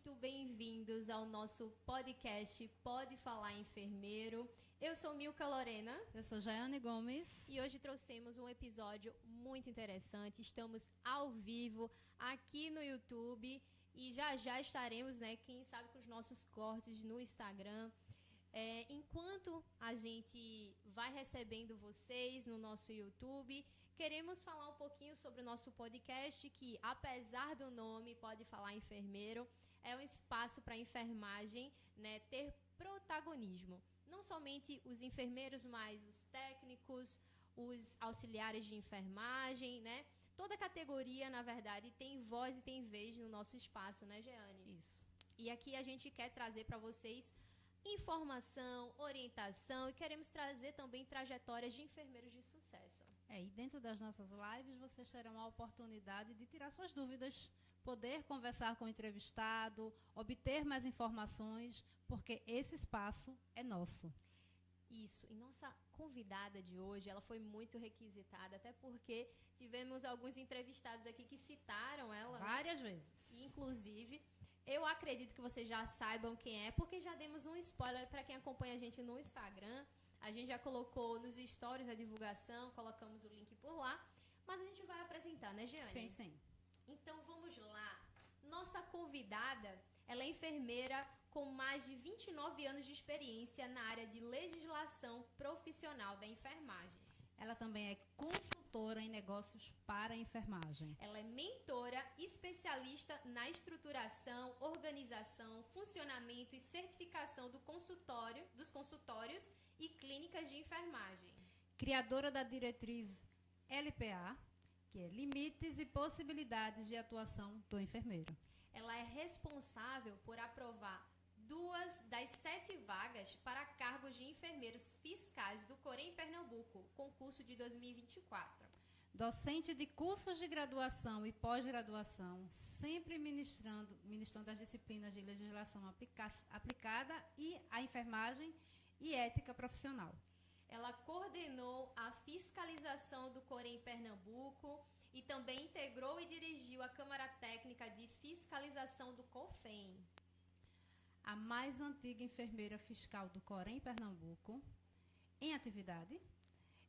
muito bem-vindos ao nosso podcast Pode Falar Enfermeiro. Eu sou Milka Lorena. Eu sou Jaiane Gomes. E hoje trouxemos um episódio muito interessante. Estamos ao vivo aqui no YouTube e já estaremos, quem sabe, com os nossos cortes no Instagram. Enquanto a gente vai recebendo vocês no nosso YouTube, queremos falar um pouquinho sobre o nosso podcast, que, apesar do nome Pode Falar Enfermeiro, é um espaço para a enfermagem, ter protagonismo. Não somente os enfermeiros, mas os técnicos, os auxiliares de enfermagem, Toda categoria, na verdade, tem voz e tem vez no nosso espaço, Jeane? Isso. E aqui a gente quer trazer para vocês informação, orientação e queremos trazer também trajetórias de enfermeiros de sucesso. E dentro das nossas lives vocês terão a oportunidade de tirar suas dúvidas, poder conversar com o entrevistado, obter mais informações, porque esse espaço é nosso. Isso, e nossa convidada de hoje, ela foi muito requisitada, até porque tivemos alguns entrevistados aqui que citaram ela. Várias vezes. Inclusive, eu acredito que vocês já saibam quem é, porque já demos um spoiler para quem acompanha a gente no Instagram. A gente já colocou nos stories a divulgação, colocamos o link por lá, mas a gente vai apresentar, Jeane? Sim, sim. Então, vamos lá. Nossa convidada, ela é enfermeira com mais de 29 anos de experiência na área de legislação profissional da enfermagem. Ela também é consultora em negócios para a enfermagem. Ela é mentora especialista na estruturação, organização, funcionamento e certificação dos consultórios e clínicas de enfermagem. Criadora da diretriz LPA, que é Limites e Possibilidades de Atuação do Enfermeiro. Ela é responsável por aprovar 2 das 7 vagas para cargos de enfermeiros fiscais do Corém Pernambuco, concurso de 2024. Docente de cursos de graduação e pós-graduação, sempre ministrando as disciplinas de legislação aplicada e a enfermagem e ética profissional. Ela coordenou a fiscalização do Corém Pernambuco e também integrou e dirigiu a Câmara Técnica de Fiscalização do COFEM. A mais antiga enfermeira fiscal do Corém Pernambuco, em atividade,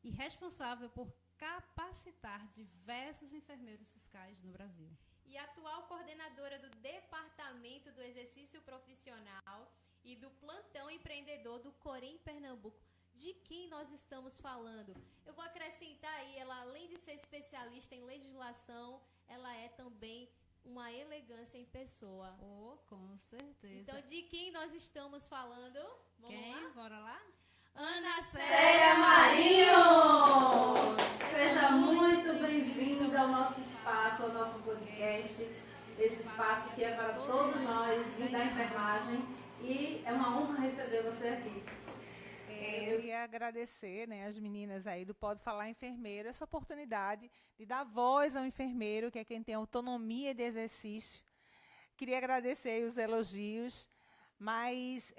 e responsável por capacitar diversos enfermeiros fiscais no Brasil. E atual coordenadora do Departamento do Exercício Profissional e do Plantão Empreendedor do Corém Pernambuco. De quem nós estamos falando? Eu vou acrescentar aí, ela, além de ser especialista em legislação, ela é também uma elegância em pessoa. Oh, com certeza. Então, de quem nós estamos falando? Vamos lá? Bora lá? Ana Célia Marinho! Seja muito bem-vinda ao nosso espaço, ao nosso podcast. Esse espaço que é para todos nós da enfermagem. E é uma honra receber você aqui. Eu queria agradecer, as meninas aí do Pode Falar Enfermeiro, essa oportunidade de dar voz ao enfermeiro, que é quem tem autonomia de exercício. Queria agradecer os elogios, mas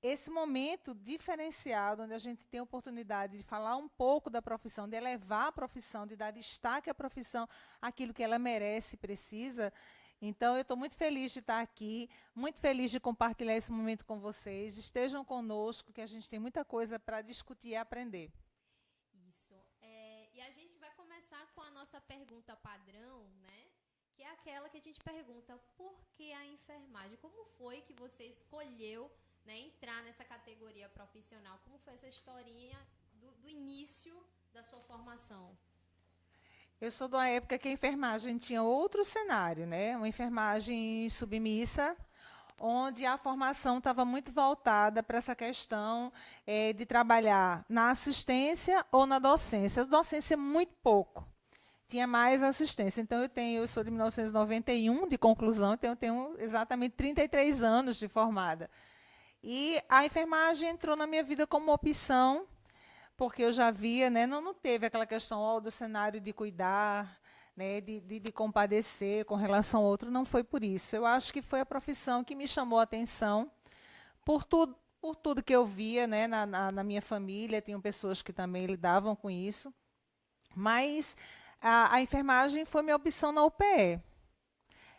esse momento diferenciado, onde a gente tem a oportunidade de falar um pouco da profissão, de elevar a profissão, de dar destaque à profissão, aquilo que ela merece e precisa. Então, eu estou muito feliz de estar aqui, muito feliz de compartilhar esse momento com vocês. Estejam conosco, que a gente tem muita coisa para discutir e aprender. Isso. E a gente vai começar com a nossa pergunta padrão, que é aquela que a gente pergunta: por que a enfermagem? Como foi que você escolheu entrar nessa categoria profissional? Como foi essa historinha do início da sua formação? Eu sou de uma época que a enfermagem tinha outro cenário, uma enfermagem submissa, onde a formação estava muito voltada para essa questão de trabalhar na assistência ou na docência. A docência, muito pouco. Tinha mais assistência. Então, eu sou de 1991, de conclusão, então eu tenho exatamente 33 anos de formada. E a enfermagem entrou na minha vida como opção, porque eu já via, não teve aquela questão do cenário de cuidar, de compadecer com relação ao outro, não foi por isso. Eu acho que foi a profissão que me chamou a atenção, por tudo que eu via na minha família, tinham pessoas que também lidavam com isso, mas a enfermagem foi minha opção na UPE.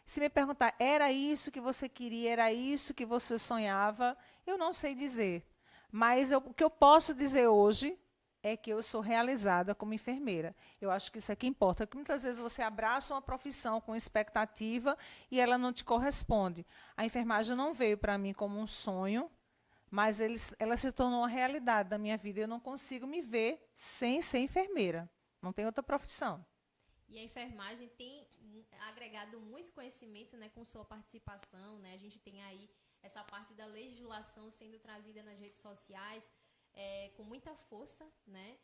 Se me perguntar, era isso que você queria, era isso que você sonhava, eu não sei dizer. Mas o que eu posso dizer hoje é que eu sou realizada como enfermeira. Eu acho que isso é que importa. Porque muitas vezes você abraça uma profissão com expectativa e ela não te corresponde. A enfermagem não veio para mim como um sonho, mas ela se tornou uma realidade da minha vida. Eu não consigo me ver sem ser enfermeira. Não tem outra profissão. E a enfermagem tem agregado muito conhecimento, né, com sua participação, né? A gente tem aí essa parte da legislação sendo trazida nas redes sociais com muita força, né,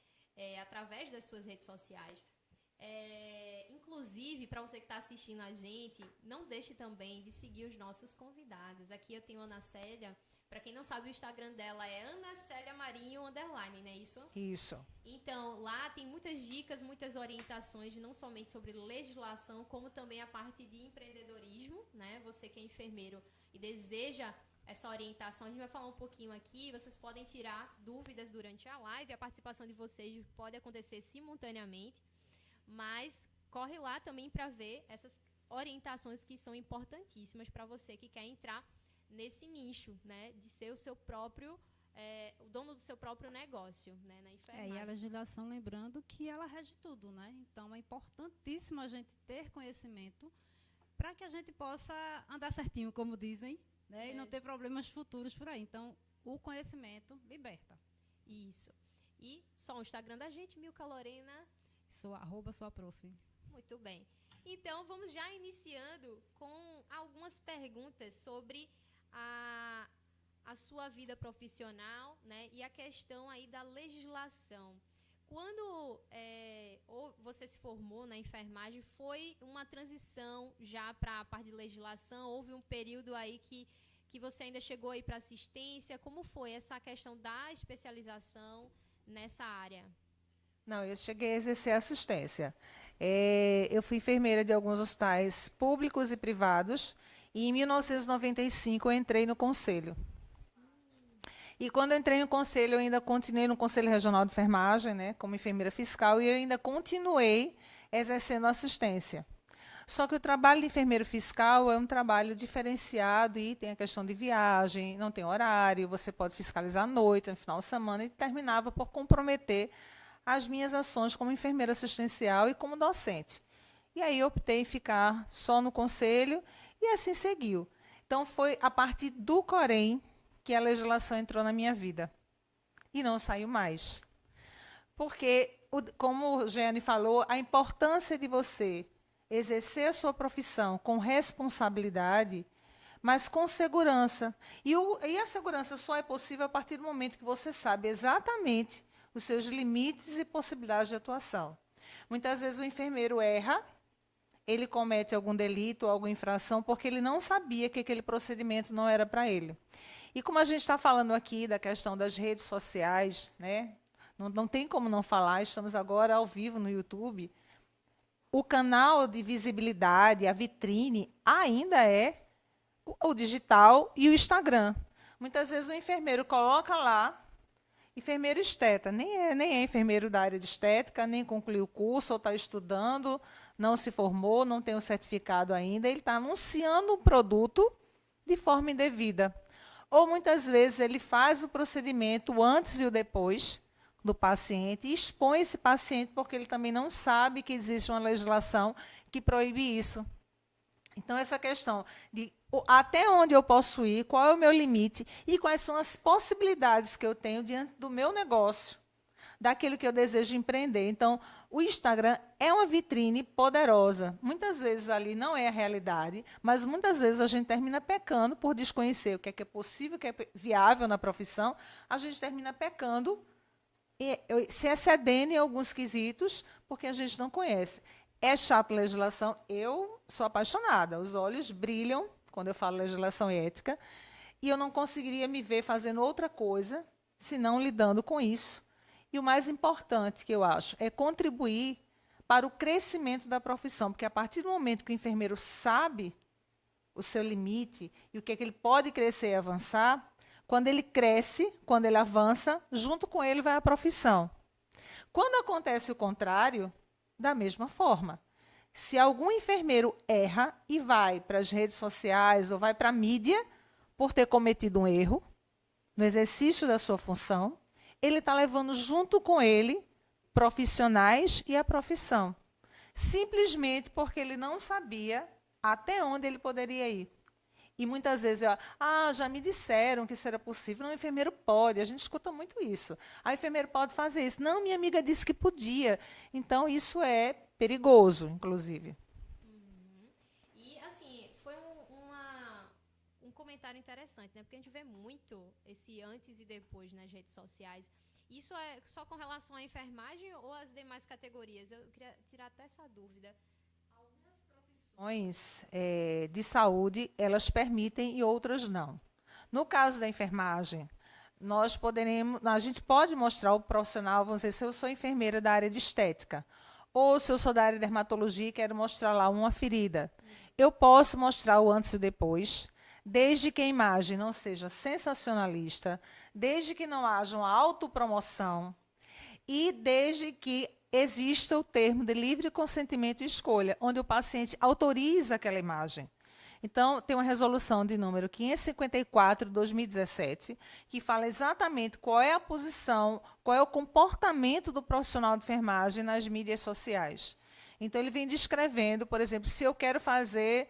através das suas redes sociais. Inclusive, para você que está assistindo a gente, não deixe também de seguir os nossos convidados. Aqui eu tenho a Ana Célia. Para quem não sabe, o Instagram dela é Ana Célia Marinho _, não é isso? Isso. Então, lá tem muitas dicas, muitas orientações, não somente sobre legislação, como também a parte de empreendedorismo, né? Você que é enfermeiro e deseja essa orientação, a gente vai falar um pouquinho aqui, vocês podem tirar dúvidas durante a live, a participação de vocês pode acontecer simultaneamente, mas corre lá também para ver essas orientações que são importantíssimas para você que quer entrar nesse nicho, né, de ser o seu próprio, o dono do seu próprio negócio, né, na enfermagem. E a legislação, lembrando que ela rege tudo, né? Então, é importantíssimo a gente ter conhecimento para que a gente possa andar certinho, como dizem, né, e não ter problemas futuros por aí. Então, o conhecimento liberta. Isso. E só o Instagram da gente, Milka Lorena. @soaprof. Muito bem. Então, vamos já iniciando com algumas perguntas sobre a sua vida profissional, né, e a questão aí da legislação. Quando você se formou na enfermagem, foi uma transição já para a parte de legislação? Houve um período aí que você ainda chegou aí para assistência? Como foi essa questão da especialização nessa área? Não, eu cheguei a exercer assistência. Eu fui enfermeira de alguns hospitais públicos e privados, e em 1995 eu entrei no conselho. E quando eu entrei no conselho, eu ainda continuei no Conselho Regional de Enfermagem, né, como enfermeira fiscal, e eu ainda continuei exercendo assistência. Só que o trabalho de enfermeiro fiscal é um trabalho diferenciado e tem a questão de viagem, não tem horário, você pode fiscalizar à noite, no final de semana, e terminava por comprometer as minhas ações como enfermeira assistencial e como docente. E aí eu optei em ficar só no conselho e assim seguiu. Então, foi a partir do Corém que a legislação entrou na minha vida. E não saiu mais. Porque, como o Jeane falou, a importância de você exercer a sua profissão com responsabilidade, mas com segurança. E a segurança só é possível a partir do momento que você sabe exatamente os seus limites e possibilidades de atuação. Muitas vezes o enfermeiro erra, ele comete algum delito ou alguma infração porque ele não sabia que aquele procedimento não era para ele. E como a gente está falando aqui da questão das redes sociais, né, não tem como não falar, estamos agora ao vivo no YouTube, o canal de visibilidade, a vitrine, ainda é o digital e o Instagram. Muitas vezes o enfermeiro coloca lá, enfermeiro esteta, nem é enfermeiro da área de estética, nem concluiu o curso, ou está estudando, não se formou, não tem o certificado ainda, ele está anunciando um produto de forma indevida. Ou, muitas vezes, ele faz o procedimento o antes e o depois do paciente e expõe esse paciente porque ele também não sabe que existe uma legislação que proíbe isso. Então, essa questão de até onde eu posso ir, qual é o meu limite e quais são as possibilidades que eu tenho diante do meu negócio, daquilo que eu desejo empreender. Então, o Instagram é uma vitrine poderosa. Muitas vezes ali não é a realidade, mas muitas vezes a gente termina pecando por desconhecer o que é possível, o que é viável na profissão, a gente termina pecando e se excedendo em alguns quesitos, porque a gente não conhece. É chato a legislação, eu sou apaixonada, os olhos brilham quando eu falo legislação e ética, e eu não conseguiria me ver fazendo outra coisa, senão lidando com isso. E o mais importante que eu acho é contribuir para o crescimento da profissão, porque a partir do momento que o enfermeiro sabe o seu limite e o que é que ele pode crescer e avançar, quando ele cresce, quando ele avança, junto com ele vai a profissão. Quando acontece o contrário, da mesma forma. Se algum enfermeiro erra e vai para as redes sociais ou vai para a mídia por ter cometido um erro no exercício da sua função, ele está levando junto com ele profissionais e a profissão. Simplesmente porque ele não sabia até onde ele poderia ir. E muitas vezes, já me disseram que isso era possível. Não, o enfermeiro pode. A gente escuta muito isso. O enfermeiro pode fazer isso. Não, minha amiga disse que podia. Então, isso é perigoso, inclusive. E, assim, foi um comentário interessante, né? Porque a gente vê muito esse antes e depois nas redes sociais. Isso é só com relação à enfermagem ou às demais categorias? Eu queria tirar até essa dúvida. Profissões de saúde, elas permitem e outras não. No caso da enfermagem, a gente pode mostrar o profissional, vamos dizer, se eu sou enfermeira da área de estética, ou se eu sou da área de dermatologia e quero mostrar lá uma ferida. Eu posso mostrar o antes e o depois, desde que a imagem não seja sensacionalista, desde que não haja uma autopromoção e desde que exista o termo de livre consentimento e escolha, onde o paciente autoriza aquela imagem. Então, tem uma resolução de número 554 de 2017, que fala exatamente qual é a posição, qual é o comportamento do profissional de enfermagem nas mídias sociais. Então, ele vem descrevendo, por exemplo, se eu quero fazer,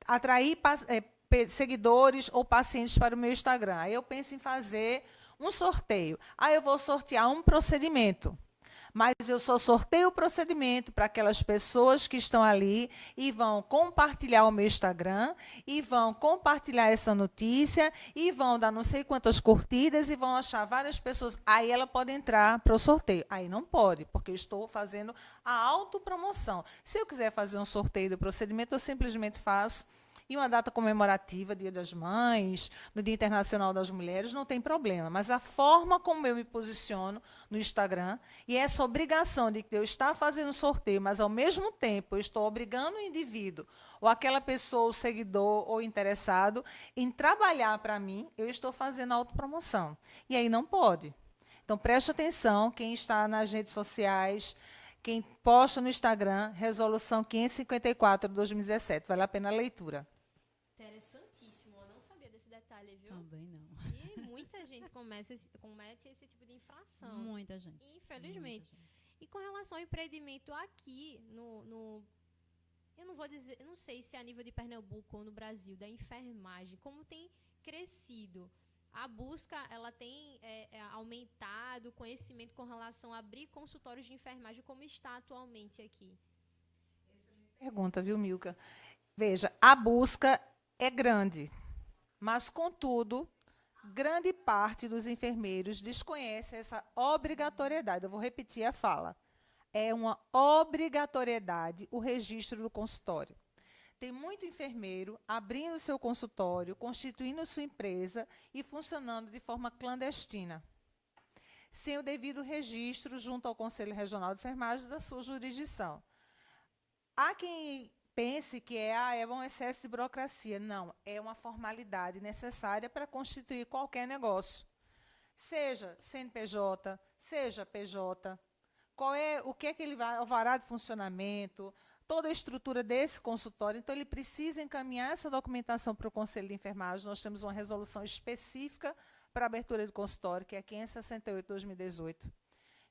atrair seguidores ou pacientes para o meu Instagram, aí eu penso em fazer um sorteio. Aí eu vou sortear um procedimento. Mas eu só sorteio o procedimento para aquelas pessoas que estão ali e vão compartilhar o meu Instagram, e vão compartilhar essa notícia, e vão dar não sei quantas curtidas, e vão achar várias pessoas. Aí ela pode entrar para o sorteio. Aí não pode, porque eu estou fazendo a autopromoção. Se eu quiser fazer um sorteio do procedimento, eu simplesmente faço. E uma data comemorativa, Dia das Mães, no Dia Internacional das Mulheres, não tem problema. Mas a forma como eu me posiciono no Instagram, e essa obrigação de que eu estar fazendo sorteio, mas, ao mesmo tempo, eu estou obrigando o indivíduo, ou aquela pessoa, o seguidor ou interessado, em trabalhar para mim, eu estou fazendo autopromoção. E aí não pode. Então, preste atenção, quem está nas redes sociais, quem posta no Instagram, resolução 554 de 2017. Vale a pena a leitura. Interessantíssimo. Eu não sabia desse detalhe, viu? Também não. E muita gente comete esse tipo de infração. Muita gente. Infelizmente. Muita gente. E com relação ao empreendimento aqui eu não vou dizer, eu não sei se é a nível de Pernambuco ou no Brasil, da enfermagem, como tem crescido. A busca, ela tem aumentado o conhecimento com relação a abrir consultórios de enfermagem, como está atualmente aqui? Pergunta, viu, Milka? Veja, a busca é grande, mas, contudo, grande parte dos enfermeiros desconhece essa obrigatoriedade. Eu vou repetir a fala. É uma obrigatoriedade o registro do consultório. Tem muito enfermeiro abrindo seu consultório, constituindo sua empresa e funcionando de forma clandestina, sem o devido registro junto ao Conselho Regional de Enfermagem da sua jurisdição. Há quem pense que é um excesso de burocracia. Não, é uma formalidade necessária para constituir qualquer negócio. Seja CNPJ, seja PJ, o que é que ele vai, alvará de funcionamento, toda a estrutura desse consultório. Então, ele precisa encaminhar essa documentação para o Conselho de Enfermagem. Nós temos uma resolução específica para a abertura do consultório, que é a 568 de 2018,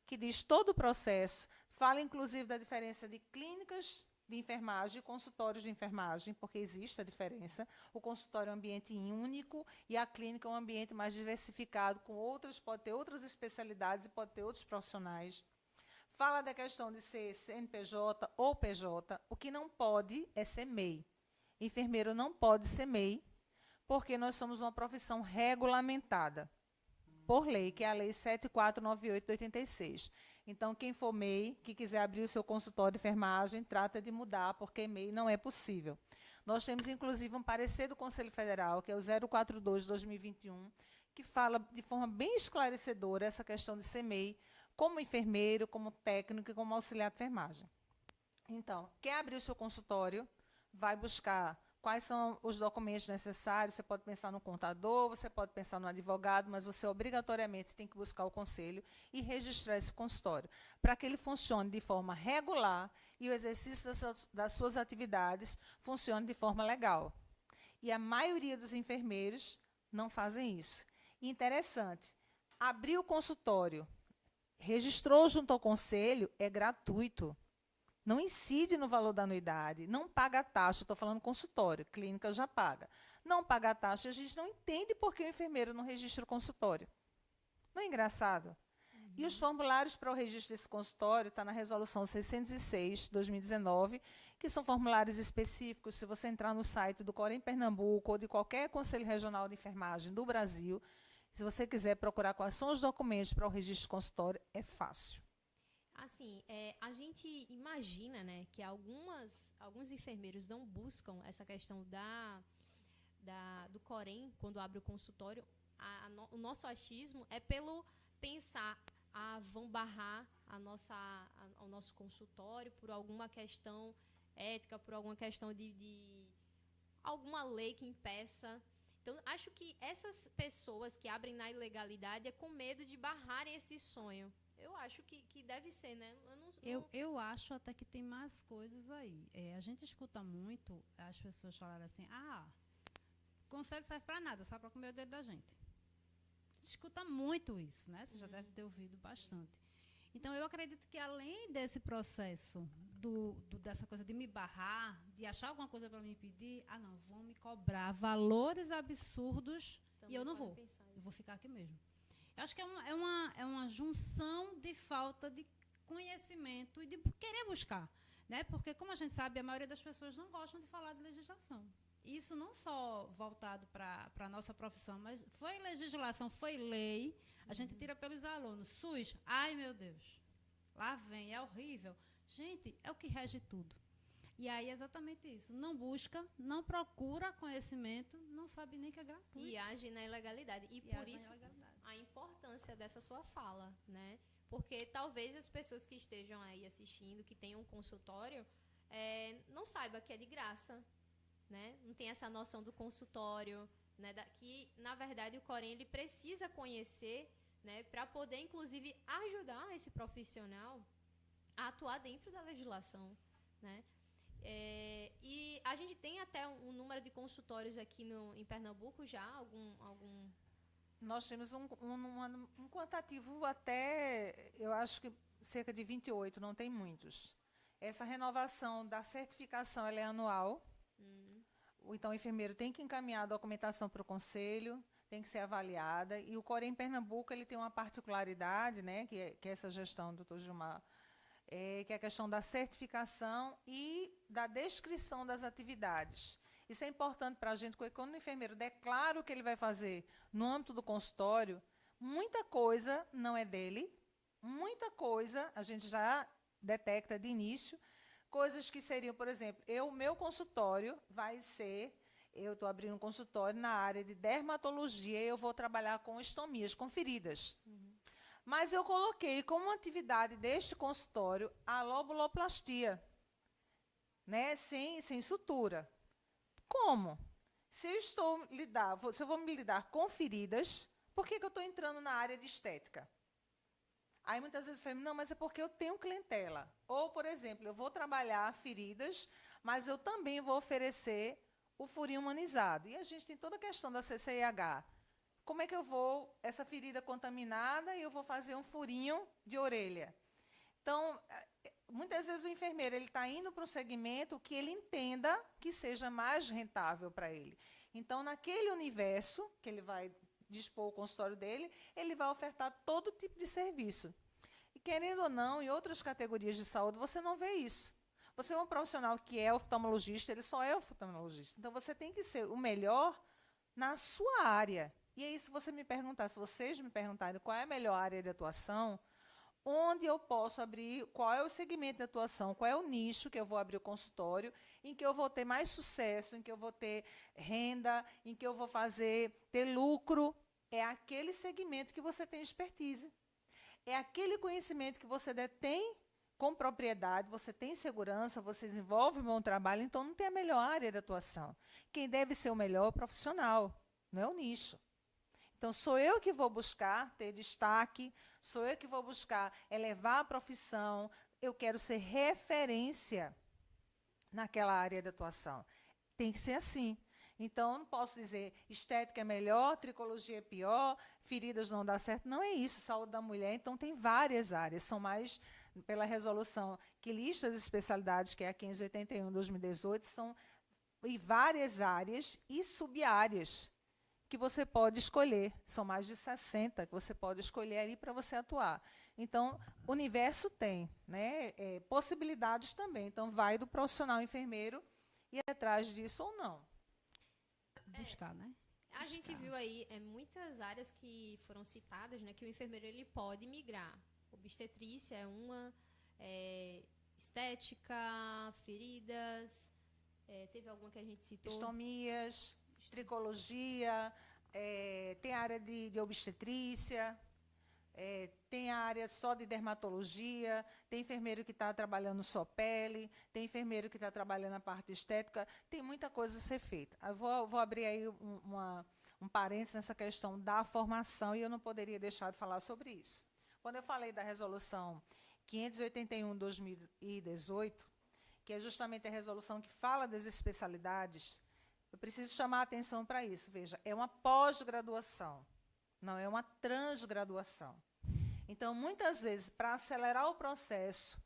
que diz todo o processo, fala inclusive da diferença de clínicas de enfermagem e consultórios de enfermagem, porque existe a diferença. O consultório é um ambiente único e a clínica é um ambiente mais diversificado, pode ter outras especialidades e pode ter outros profissionais. Fala da questão de ser CNPJ ou PJ. O que não pode é ser MEI. Enfermeiro não pode ser MEI, porque nós somos uma profissão regulamentada por lei, que é a Lei 7498 de 86. Então, quem for MEI, que quiser abrir o seu consultório de enfermagem, trata de mudar, porque MEI não é possível. Nós temos, inclusive, um parecer do Conselho Federal, que é o 042 de 2021, que fala de forma bem esclarecedora essa questão de ser MEI, como enfermeiro, como técnico e como auxiliar de enfermagem. Então, quem abrir o seu consultório vai buscar quais são os documentos necessários. Você pode pensar no contador, você pode pensar no advogado, mas você obrigatoriamente tem que buscar o conselho e registrar esse consultório, para que ele funcione de forma regular e o exercício das suas atividades funcione de forma legal. E a maioria dos enfermeiros não fazem isso. E interessante, abrir o consultório, registrou junto ao conselho, é gratuito. Não incide no valor da anuidade, não paga taxa, estou falando consultório, clínica já paga. Não paga taxa, a gente não entende por que o enfermeiro não registra o consultório. Não é engraçado? E os formulários para o registro desse consultório está na resolução 606, 2019, que são formulários específicos. Se você entrar no site do Corém Pernambuco ou de qualquer Conselho Regional de Enfermagem do Brasil, se você quiser procurar quais são os documentos para o registro de consultório, é fácil. Assim, a gente imagina, né, que alguns enfermeiros não buscam essa questão do Corém, quando abre o consultório. O nosso achismo é pelo pensar, vão barrar o nosso consultório por alguma questão ética, por alguma questão de alguma lei que impeça. Então, acho que essas pessoas que abrem na ilegalidade é com medo de barrarem esse sonho. Eu acho que deve ser, né? Eu acho até que tem mais coisas aí. A gente escuta muito as pessoas falarem assim, conselho serve para nada, só para comer o dedo da gente. Escuta muito isso, né? Você já deve ter ouvido bastante. Então, eu acredito que além desse processo dessa coisa de me barrar, de achar alguma coisa para me pedir, não, vão me cobrar valores absurdos também, e eu não vou. Eu vou ficar aqui mesmo. Eu acho que é uma junção de falta de conhecimento e de querer buscar, né? Porque, como a gente sabe, a maioria das pessoas não gostam de falar de legislação. Isso não só voltado para a nossa profissão, mas foi legislação, foi lei, a gente tira pelos alunos. SUS, ai meu Deus, lá vem, é horrível. Gente, é o que rege tudo. E aí é exatamente isso. Não busca, não procura conhecimento, não sabe nem que é gratuito. E age na ilegalidade. E por isso a importância dessa sua fala, né? Porque talvez as pessoas que estejam aí assistindo, que tenham um consultório, não saibam que é de graça, né? Não tem essa noção do consultório, né? Que, na verdade, o Corém ele precisa conhecer, né? Para poder, inclusive, ajudar esse profissional a atuar dentro da legislação, né? E a gente tem até um número de consultórios aqui em Pernambuco já, algum... Nós temos um quantitativo até, eu acho que cerca de 28, não tem muitos. Essa renovação da certificação ela é anual. Então, o enfermeiro tem que encaminhar a documentação para o conselho, tem que ser avaliada. E o Corém Pernambuco ele tem uma particularidade, né, que é essa gestão do Dr. Gilmar, que é a questão da certificação e da descrição das atividades. Isso é importante para a gente, porque quando o enfermeiro declara o que ele vai fazer no âmbito do consultório, muita coisa não é dele, muita coisa a gente já detecta de início, coisas que seriam, por exemplo, o meu consultório vai ser, eu estou abrindo um consultório na área de dermatologia e eu vou trabalhar com estomias, com feridas. Mas eu coloquei como atividade deste consultório a lobuloplastia, né, sem sutura. Como? Se eu vou me lidar com feridas, por que eu estou entrando na área de estética? Aí muitas vezes eu falo, não, mas é porque eu tenho clientela. Ou, por exemplo, eu vou trabalhar feridas, mas eu também vou oferecer o furinho humanizado. E a gente tem toda a questão da CCIH. Como é que eu vou, essa ferida contaminada, e eu vou fazer um furinho de orelha? Então, muitas vezes o enfermeiro está indo para um segmento que ele entenda que seja mais rentável para ele. Então, naquele universo que ele vai dispor o consultório dele, ele vai ofertar todo tipo de serviço. E, querendo ou não, em outras categorias de saúde, você não vê isso. Você é um profissional que é oftalmologista, ele só é oftalmologista. Então, você tem que ser o melhor na sua área. E aí, se vocês me perguntarem qual é a melhor área de atuação, onde eu posso abrir, qual é o segmento de atuação, qual é o nicho que eu vou abrir o consultório, em que eu vou ter mais sucesso, em que eu vou ter renda, em que eu vou ter lucro, é aquele segmento que você tem expertise. É aquele conhecimento que você detém com propriedade, você tem segurança, você desenvolve um bom trabalho, então não tem a melhor área de atuação. Quem deve ser o melhor é o profissional, não é o nicho. Então, sou eu que vou buscar ter destaque, sou eu que vou buscar elevar a profissão, eu quero ser referência naquela área de atuação. Tem que ser assim. Então, eu não posso dizer estética é melhor, tricologia é pior, feridas não dá certo. Não é isso, saúde da mulher. Então, tem várias áreas. São mais, pela resolução que lista as especialidades, que é a 581 de 2018, são em várias áreas e sub-áreas que você pode escolher. São mais de 60 que você pode escolher ali para você atuar. Então, o universo tem, né, possibilidades também. Então, vai do profissional enfermeiro ir atrás disso ou não. Buscar, né? A gente viu aí muitas áreas que foram citadas, né, que o enfermeiro ele pode migrar. Obstetrícia é uma, estética, feridas, teve alguma que a gente citou? Estomias, tricologia, tem a área de obstetrícia, tem a área só de dermatologia, tem enfermeiro que está trabalhando só pele, tem enfermeiro que está trabalhando a parte estética, tem muita coisa a ser feita. Eu vou abrir aí um parênteses nessa questão da formação e eu não poderia deixar de falar sobre isso. Quando eu falei da resolução 581 de 2018, que é justamente a resolução que fala das especialidades, eu preciso chamar a atenção para isso. Veja, é uma pós-graduação, não é uma transgraduação. Então, muitas vezes, para acelerar o processo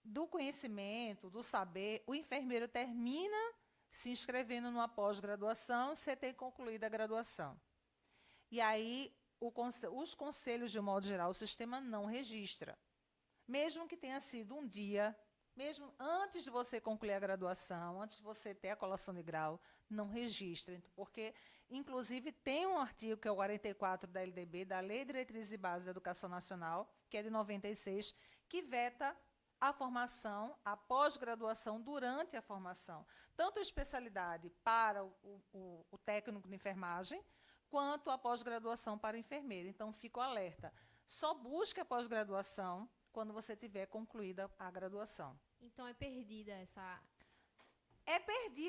do conhecimento, do saber, o enfermeiro termina se inscrevendo numa pós-graduação, sem ter concluído a graduação. E aí, os conselhos, de um modo geral, o sistema não registra. Mesmo que tenha sido um dia, mesmo antes de você concluir a graduação, antes de você ter a colação de grau, não registra. Porque, inclusive, tem um artigo, que é o 44 da LDB, da Lei de Diretrizes e Bases da Educação Nacional, que é de 96, que veta a formação, a pós-graduação durante a formação. Tanto a especialidade para o técnico de enfermagem, quanto a pós-graduação para o enfermeiro. Então, fico alerta. Só busque a pós-graduação quando você tiver concluída a graduação. Então, é perdida essa...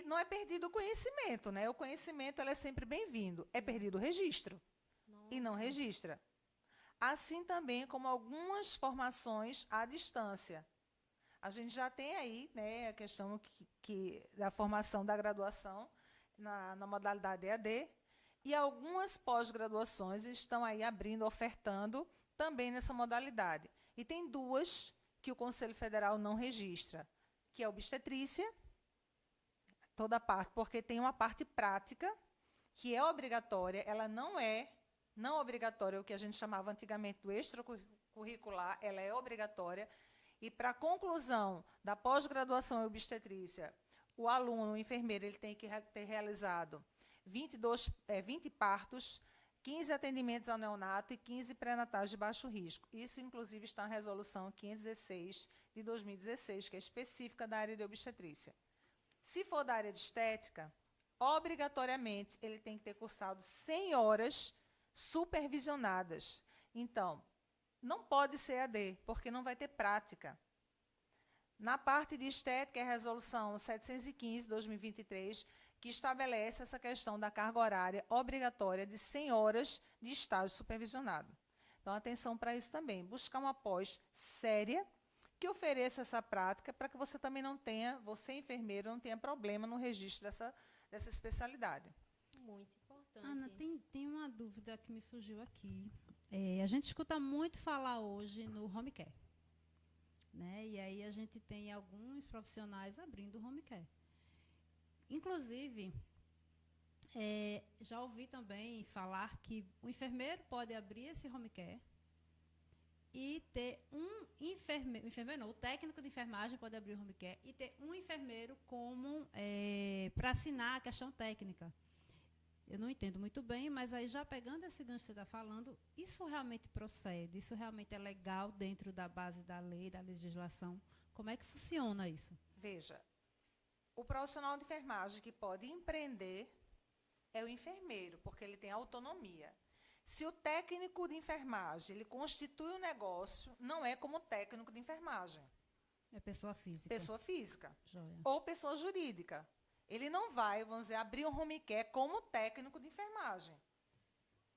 Não é perdido o conhecimento, né? O conhecimento ele é sempre bem-vindo. É perdido o registro. Nossa. E não registra. Assim também como algumas formações à distância. A gente já tem aí, né, a questão da formação da graduação na modalidade EAD, e algumas pós-graduações estão aí abrindo, ofertando também nessa modalidade. E tem duas que o Conselho Federal não registra, que é a obstetrícia, toda a parte, porque tem uma parte prática, que é obrigatória, ela não obrigatória, o que a gente chamava antigamente do extracurricular, ela é obrigatória, e para a conclusão da pós-graduação em obstetrícia, o aluno, o enfermeiro, ele tem que ter realizado 20 partos, 15 atendimentos ao neonato e 15 pré-natais de baixo risco. Isso, inclusive, está na resolução 516 de 2016, que é específica da área de obstetrícia. Se for da área de estética, obrigatoriamente, ele tem que ter cursado 100 horas supervisionadas. Então, não pode ser AD, porque não vai ter prática. Na parte de estética, é a resolução 715 de 2023, que estabelece essa questão da carga horária obrigatória de 100 horas de estágio supervisionado. Então, atenção para isso também. Buscar uma pós séria que ofereça essa prática para que você também não tenha, você enfermeiro, não tenha problema no registro dessa especialidade. Muito importante. Ana, tem uma dúvida que me surgiu aqui. A gente escuta muito falar hoje no home care, né? E aí a gente tem alguns profissionais abrindo o home care. Inclusive, já ouvi também falar que o enfermeiro pode abrir esse home care e ter um enfermeiro, o técnico de enfermagem pode abrir o home care e ter um enfermeiro como para assinar a questão técnica. Eu não entendo muito bem, mas aí já pegando esse gancho que você está falando, isso realmente procede? Isso realmente é legal dentro da base da lei, da legislação? Como é que funciona isso? Veja, o profissional de enfermagem que pode empreender é o enfermeiro, porque ele tem autonomia. Se o técnico de enfermagem ele constitui um negócio, não é como técnico de enfermagem. É pessoa física. Pessoa física. Joia. Ou pessoa jurídica. Ele não vai, vamos dizer, abrir um home care como técnico de enfermagem.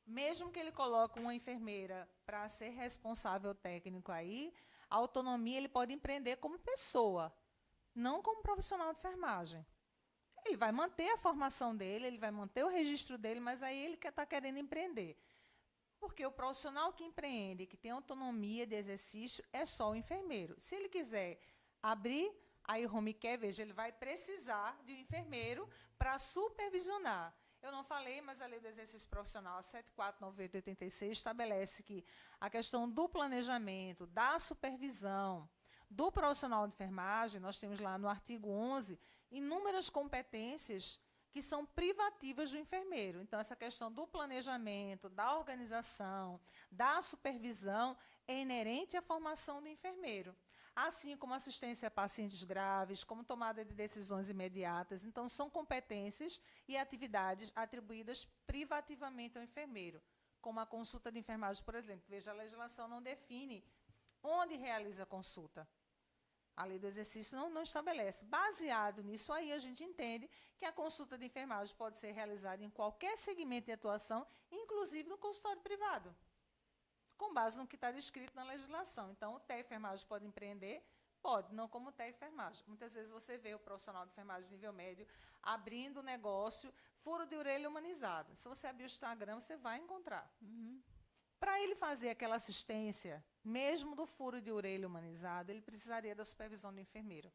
Mesmo que ele coloque uma enfermeira para ser responsável técnico aí, a autonomia ele pode empreender como pessoa, não como profissional de enfermagem. Ele vai manter a formação dele, ele vai manter o registro dele, mas aí ele está querendo empreender. Porque o profissional que empreende, que tem autonomia de exercício, é só o enfermeiro. Se ele quiser abrir aí o home care, veja, ele vai precisar de um enfermeiro para supervisionar. Eu não falei, mas a Lei do Exercício Profissional 74/90/86 estabelece que a questão do planejamento, da supervisão, do profissional de enfermagem, nós temos lá no artigo 11 inúmeras competências que são privativas do enfermeiro. Então, essa questão do planejamento, da organização, da supervisão é inerente à formação do enfermeiro. Assim como assistência a pacientes graves, como tomada de decisões imediatas. Então, são competências e atividades atribuídas privativamente ao enfermeiro, como a consulta de enfermagem, por exemplo. Veja, a legislação não define onde realiza a consulta. A lei do exercício não estabelece. Baseado nisso aí, a gente entende que a consulta de enfermagem pode ser realizada em qualquer segmento de atuação, inclusive no consultório privado, com base no que está descrito na legislação. Então, o TE-enfermagem pode empreender? Pode, não como TE-enfermagem. Muitas vezes você vê o profissional de enfermagem de nível médio abrindo negócio, furo de orelha humanizada. Se você abrir o Instagram, você vai encontrar. Para ele fazer aquela assistência, mesmo do furo de orelha humanizado, ele precisaria da supervisão do enfermeiro.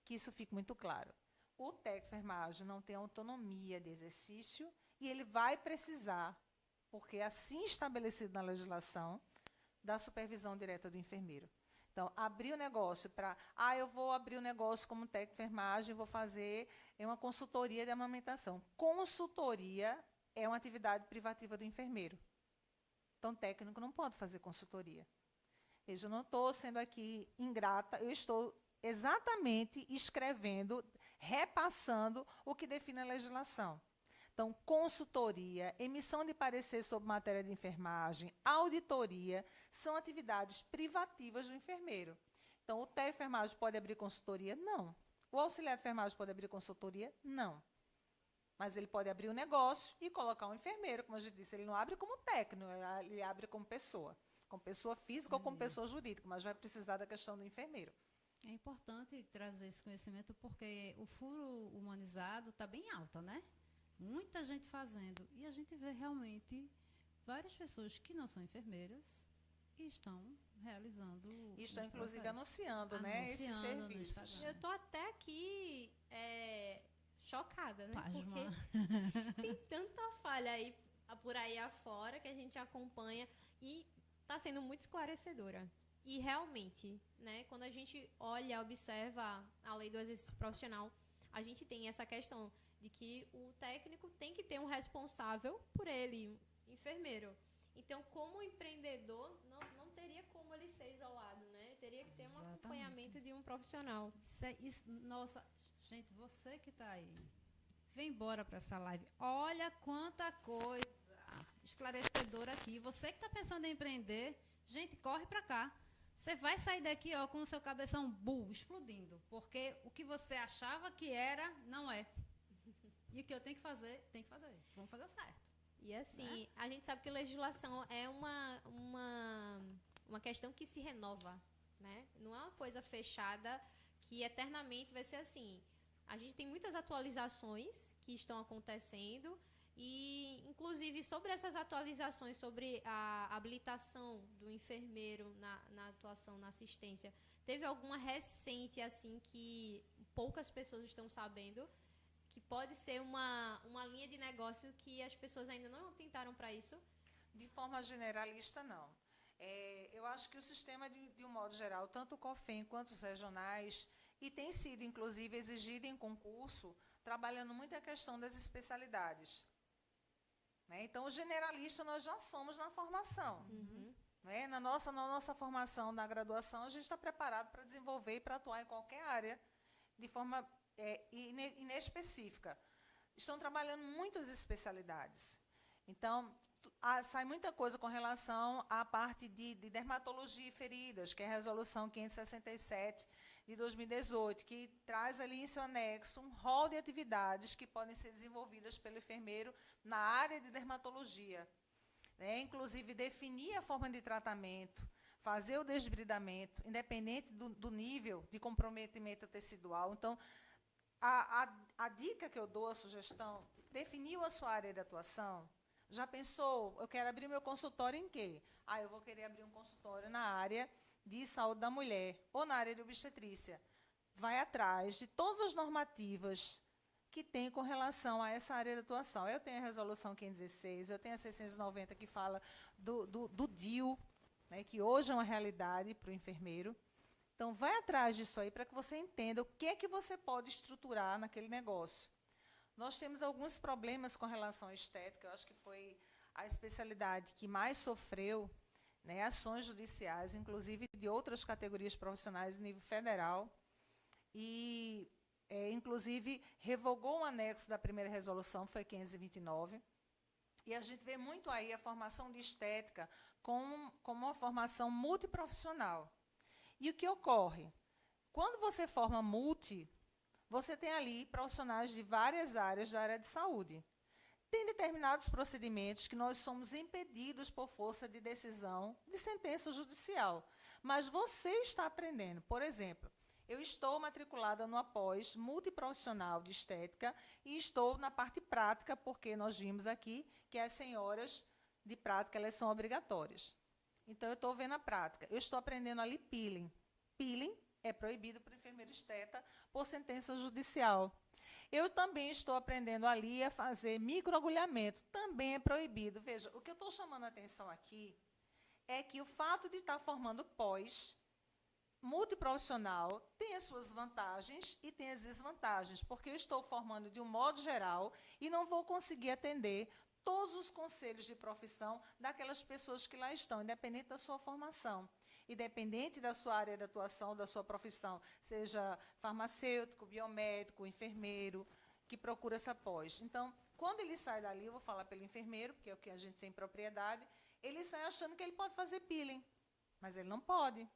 Que isso fique muito claro. O técnico de enfermagem não tem autonomia de exercício e ele vai precisar, porque é assim estabelecido na legislação, da supervisão direta do enfermeiro. Então, abrir o negócio para... eu vou abrir o negócio como técnico de enfermagem, vou fazer uma consultoria de amamentação. Consultoria é uma atividade privativa do enfermeiro. Então, técnico não pode fazer consultoria. Veja, eu não estou sendo aqui ingrata, eu estou exatamente escrevendo, repassando o que define a legislação. Então, consultoria, emissão de parecer sobre matéria de enfermagem, auditoria, são atividades privativas do enfermeiro. Então, o técnico de enfermagem pode abrir consultoria? Não. O auxiliar de enfermagem pode abrir consultoria? Não. Mas ele pode abrir um negócio e colocar um enfermeiro, como a gente disse, ele não abre como técnico, ele abre como pessoa física ou como pessoa jurídica, mas vai precisar da questão do enfermeiro. É importante trazer esse conhecimento porque o furo humanizado está bem alto, né? Muita gente fazendo. E a gente vê realmente várias pessoas que não são enfermeiras e estão realizando. E estão, inclusive, anunciando, né, esses serviços. Eu estou até aqui chocada, né? Pasma. Porque tem tanta falha aí por aí afora que a gente acompanha e está sendo muito esclarecedora. E realmente, né, quando a gente olha, observa a lei do exercício profissional, a gente tem essa questão de que o técnico tem que ter um responsável por ele, enfermeiro. Então, como empreendedor, não teria como ele ser isolado, né? Teria que ter um acompanhamento de um profissional. Nossa, gente, você que está aí, vem embora para essa live. Olha quanta coisa esclarecedora aqui. Você que está pensando em empreender, gente, corre para cá. Você vai sair daqui com o seu cabeção explodindo, porque o que você achava que era, não é. E o que eu tenho que fazer, tem que fazer. Vamos fazer certo. E assim, a gente sabe que legislação é uma questão que se renova, né? Não é uma coisa fechada que eternamente vai ser assim. A gente tem muitas atualizações que estão acontecendo e, inclusive, sobre essas atualizações, sobre a habilitação do enfermeiro na atuação, na assistência, teve alguma recente, assim, que poucas pessoas estão sabendo, que pode ser uma linha de negócio que as pessoas ainda não tentaram para isso? De forma generalista, não. Eu acho que o sistema, de um modo geral, tanto o COFEM quanto os regionais, e tem sido, inclusive, exigido em concurso, trabalhando muito a questão das especialidades. Né? Então, o generalista nós já somos na formação. Né? Na nossa formação, na graduação, a gente está preparado para desenvolver e para atuar em qualquer área de forma inespecífica. Estão trabalhando muitas especialidades. Então, sai muita coisa com relação à parte de dermatologia e feridas, que é a Resolução 567 de 2018, que traz ali em seu anexo um rol de atividades que podem ser desenvolvidas pelo enfermeiro na área de dermatologia. Né? Inclusive, definir a forma de tratamento, fazer o desbridamento, independente do nível de comprometimento tecidual. Então, a dica que eu dou, a sugestão, definiu a sua área de atuação? Já pensou, eu quero abrir meu consultório em quê? Eu vou querer abrir um consultório na área de saúde da mulher ou na área de obstetrícia. Vai atrás de todas as normativas que tem com relação a essa área de atuação. Eu tenho a Resolução 516, eu tenho a 690, que fala do DIU, né, que hoje é uma realidade para o enfermeiro. Então, vai atrás disso aí para que você entenda o que é que você pode estruturar naquele negócio. Nós temos alguns problemas com relação à estética, eu acho que foi a especialidade que mais sofreu, né, ações judiciais, inclusive de outras categorias profissionais de nível federal, e, inclusive, revogou um anexo da primeira resolução, foi 529, e a gente vê muito aí a formação de estética como uma formação multiprofissional. E o que ocorre? Quando você forma multi, você tem ali profissionais de várias áreas da área de saúde. Tem determinados procedimentos que nós somos impedidos por força de decisão de sentença judicial. Mas você está aprendendo. Por exemplo, eu estou matriculada no após multiprofissional de estética e estou na parte prática, porque nós vimos aqui que as senhoras de prática elas são obrigatórias. Então, eu estou vendo a prática. Eu estou aprendendo ali peeling. Peeling é proibido para o enfermeiro esteta por sentença judicial. Eu também estou aprendendo ali a fazer microagulhamento. Também é proibido. Veja, o que eu estou chamando a atenção aqui é que o fato de estar formando pós multiprofissional tem as suas vantagens e tem as desvantagens, porque eu estou formando de um modo geral e não vou conseguir atender todos os conselhos de profissão daquelas pessoas que lá estão, independente da sua formação, independente da sua área de atuação, da sua profissão, seja farmacêutico, biomédico, enfermeiro, que procura essa pós. Então, quando ele sai dali, eu vou falar pelo enfermeiro, porque é o que a gente tem propriedade, ele sai achando que ele pode fazer peeling, mas ele não pode.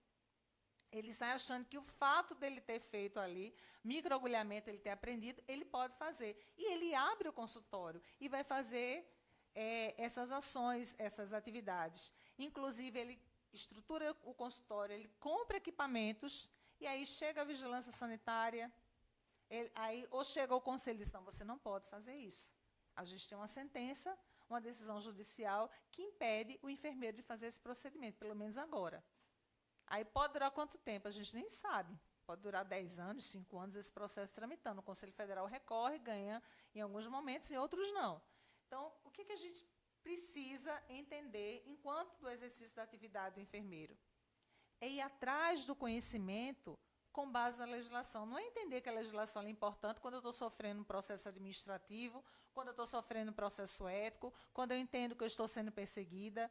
Ele sai achando que o fato dele ter feito ali, microagulhamento, ele ter aprendido, ele pode fazer. E ele abre o consultório e vai fazer essas ações, essas atividades. Inclusive, ele estrutura o consultório, ele compra equipamentos, e aí chega a vigilância sanitária, ou chega o conselho e diz, não, você não pode fazer isso. A gente tem uma sentença, uma decisão judicial que impede o enfermeiro de fazer esse procedimento, pelo menos agora. Aí pode durar quanto tempo? A gente nem sabe. Pode durar 10 anos, 5 anos, esse processo tramitando. O Conselho Federal recorre, ganha em alguns momentos, em outros não. Então, o que a gente precisa entender enquanto do exercício da atividade do enfermeiro? É ir atrás do conhecimento com base na legislação. Não é entender que a legislação é importante quando eu estou sofrendo um processo administrativo, quando eu estou sofrendo um processo ético, quando eu entendo que eu estou sendo perseguida.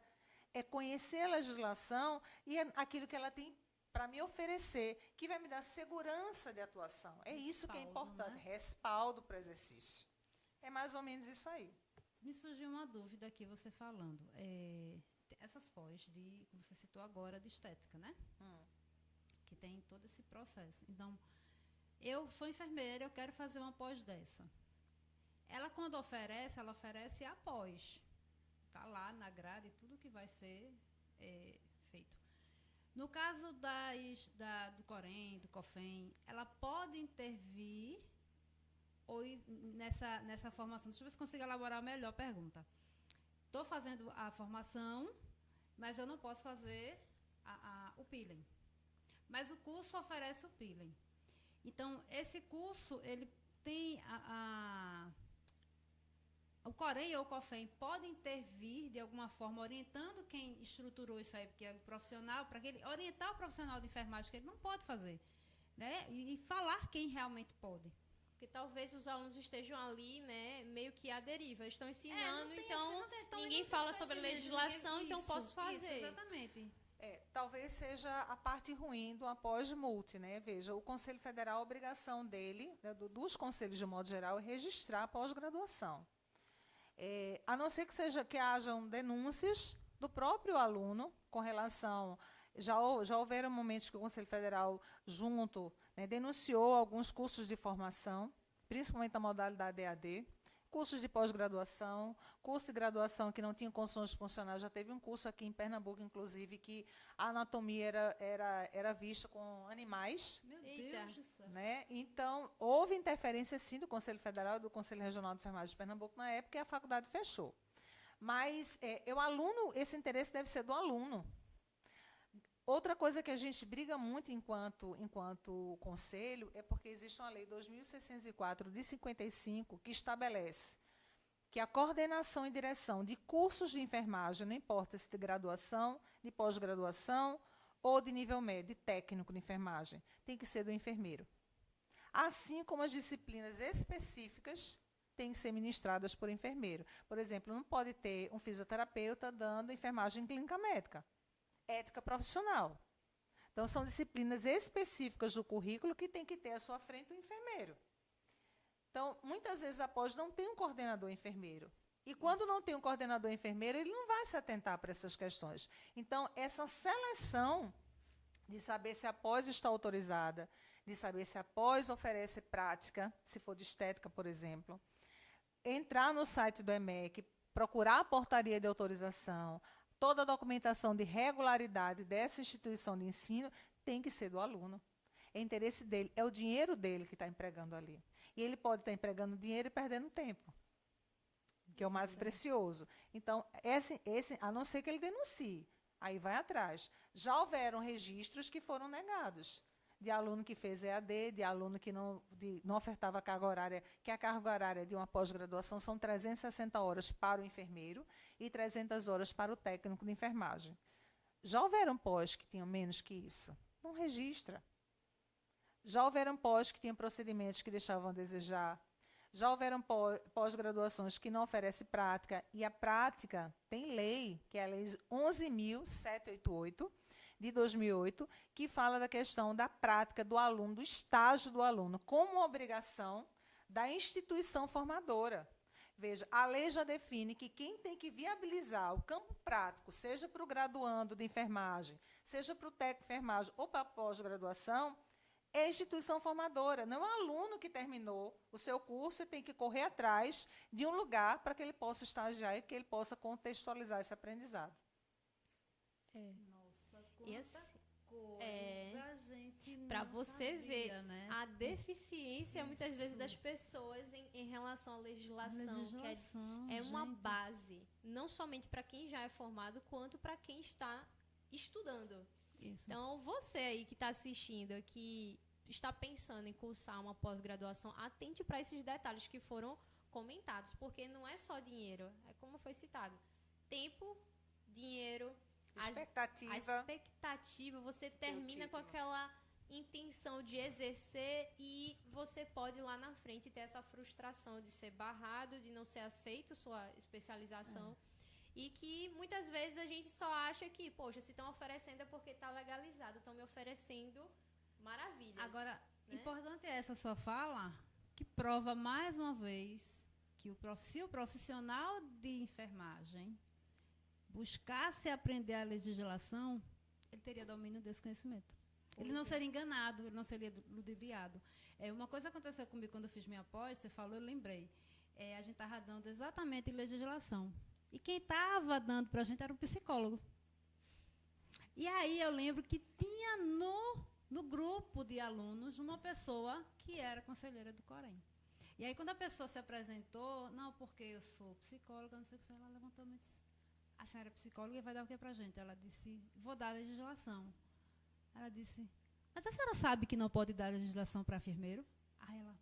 É conhecer a legislação e aquilo que ela tem para me oferecer, que vai me dar segurança de atuação. É isso que é importante, né? Respaldo para o exercício. É mais ou menos isso aí. Me surgiu uma dúvida aqui, você falando. Essas pós, que você citou agora, de estética, né? Que tem todo esse processo. Então, eu sou enfermeira, eu quero fazer uma pós dessa. Ela, quando oferece, ela oferece a pós. Está lá na grade tudo que vai ser feito. No caso do Corém, do COFEM, ela pode intervir nessa formação. Deixa eu ver se consigo elaborar melhor a pergunta. Estou fazendo a formação, mas eu não posso fazer o peeling. Mas o curso oferece o peeling. Então, esse curso, ele tem o Corém ou o COFEM pode intervir, de alguma forma, orientando quem estruturou isso aí, porque é o profissional, para orientar o profissional de enfermagem, que ele não pode fazer, né? E falar quem realmente pode. Porque talvez os alunos estejam ali, né, meio que à deriva, estão ensinando, ninguém fala sobre a legislação, então posso fazer. Isso, exatamente. Talvez seja a parte ruim do após multi, né? Veja, o Conselho Federal, a obrigação dele, né, dos conselhos de modo geral, é registrar a pós-graduação. A não ser que hajam denúncias do próprio aluno com relação... Já houveram momentos que o Conselho Federal, junto, né, denunciou alguns cursos de formação, principalmente na modalidade EAD, cursos de pós-graduação, curso de graduação que não tinha condições funcionais. Já teve um curso aqui em Pernambuco, inclusive, que a anatomia era vista com animais. Meu Eita. Deus do céu. Né? Então, houve interferência, sim, do Conselho Federal e do Conselho Regional de Enfermagem de Pernambuco na época, e a faculdade fechou. Mas o aluno, esse interesse deve ser do aluno. Outra coisa que a gente briga muito enquanto conselho é porque existe uma lei 2604 de 55 que estabelece que a coordenação e direção de cursos de enfermagem, não importa se de graduação, de pós-graduação ou de nível médio, de técnico de enfermagem, tem que ser do enfermeiro. Assim como as disciplinas específicas têm que ser ministradas por enfermeiro. Por exemplo, não pode ter um fisioterapeuta dando enfermagem clínica médica. Ética profissional. Então, são disciplinas específicas do currículo que tem que ter à sua frente o enfermeiro. Então, muitas vezes a pós não tem um coordenador enfermeiro. E quando não tem um coordenador enfermeiro, ele não vai se atentar para essas questões. Então, essa seleção de saber se a pós está autorizada, de saber se a pós oferece prática, se for de estética, por exemplo, entrar no site do EMEC, procurar a portaria de autorização, toda a documentação de regularidade dessa instituição de ensino tem que ser do aluno. É interesse dele, é o dinheiro dele que está empregando ali. E ele pode estar empregando dinheiro e perdendo tempo, que é o mais precioso. Então, a não ser que ele denuncie, aí vai atrás. Já houveram registros que foram negados, de aluno que fez EAD, de aluno que não ofertava carga horária, que a carga horária de uma pós-graduação são 360 horas para o enfermeiro e 300 horas para o técnico de enfermagem. Já houveram pós que tinham menos que isso? Não registra. Já houveram pós que tinham procedimentos que deixavam a desejar. Já houveram pós-graduações que não oferecem prática, e a prática tem lei, que é a Lei 11.788, de 2008, que fala da questão da prática do aluno, do estágio do aluno, como obrigação da instituição formadora. Veja, a lei já define que quem tem que viabilizar o campo prático, seja para o graduando de enfermagem, seja para o técnico de enfermagem ou para a pós-graduação, é a instituição formadora, não é o aluno que terminou o seu curso e tem que correr atrás de um lugar para que ele possa estagiar e que ele possa contextualizar esse aprendizado. Nossa, E quanta assim, coisa a gente não para você sabia, ver né? a deficiência, muitas vezes, Isso. das pessoas em relação à legislação, Legislação, que é uma gente. base, não somente para quem já é formado, quanto para quem está estudando. Isso. Então, você aí que está assistindo, que está pensando em cursar uma pós-graduação, atente para esses detalhes que foram comentados, porque não é só dinheiro, é como foi citado. Tempo, dinheiro, Expectativa. a expectativa, você termina com título. aquela intenção de exercer e você pode lá na frente ter essa frustração de ser barrado, de não ser aceito sua especialização. E que muitas vezes a gente só acha que, poxa, se estão oferecendo é porque está legalizado, estão me oferecendo maravilhas. Agora, né? importante é essa sua fala, que prova mais uma vez que se o profissional de enfermagem buscasse aprender a legislação, ele teria domínio desse conhecimento. Ele não seria enganado, ele não seria ludibriado. Uma coisa aconteceu comigo quando eu fiz minha pós, você falou, eu lembrei. A gente estava dando exatamente legislação. E quem estava dando para a gente era um psicólogo. E aí eu lembro que tinha no grupo de alunos uma pessoa que era conselheira do Corém. E aí quando a pessoa se apresentou, não, porque eu sou psicóloga, não sei o que, ela levantou e disse, a senhora é psicóloga e vai dar o que para a gente? Ela disse, vou dar legislação. Ela disse, mas a senhora sabe que não pode dar legislação para enfermeiro? Aí ela,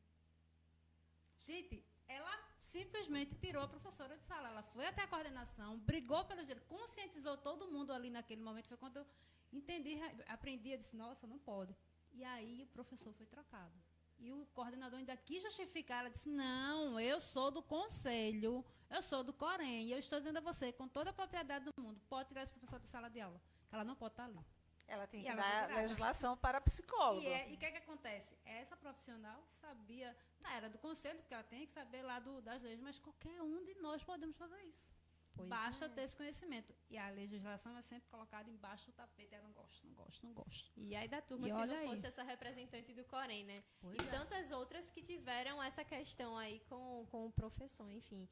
gente, ela simplesmente tirou a professora de sala. Ela foi até a coordenação, brigou pelo jeito, conscientizou todo mundo ali naquele momento. Foi quando eu entendi, aprendi, eu disse, nossa, não pode. E aí o professor foi trocado. E o coordenador ainda quis justificar. Ela disse, não, eu sou do conselho, eu sou do Corém, e eu estou dizendo a você, com toda a propriedade do mundo, pode tirar esse professor de sala de aula, que ela não pode estar ali. Ela tem E que ela foi dar tirada. legislação para psicólogo. E o que é que acontece? Essa profissional sabia, era do conselho, porque ela tem que saber lá das leis, mas qualquer um de nós podemos fazer isso. Pois Basta é. ter esse conhecimento. E a legislação é sempre colocada embaixo do tapete. Eu não gosto, não gosto, não gosto. E aí da turma, E se olha não aí. fosse essa representante do Corém, né? Pois E tantas outras que tiveram essa questão aí com o professor, enfim.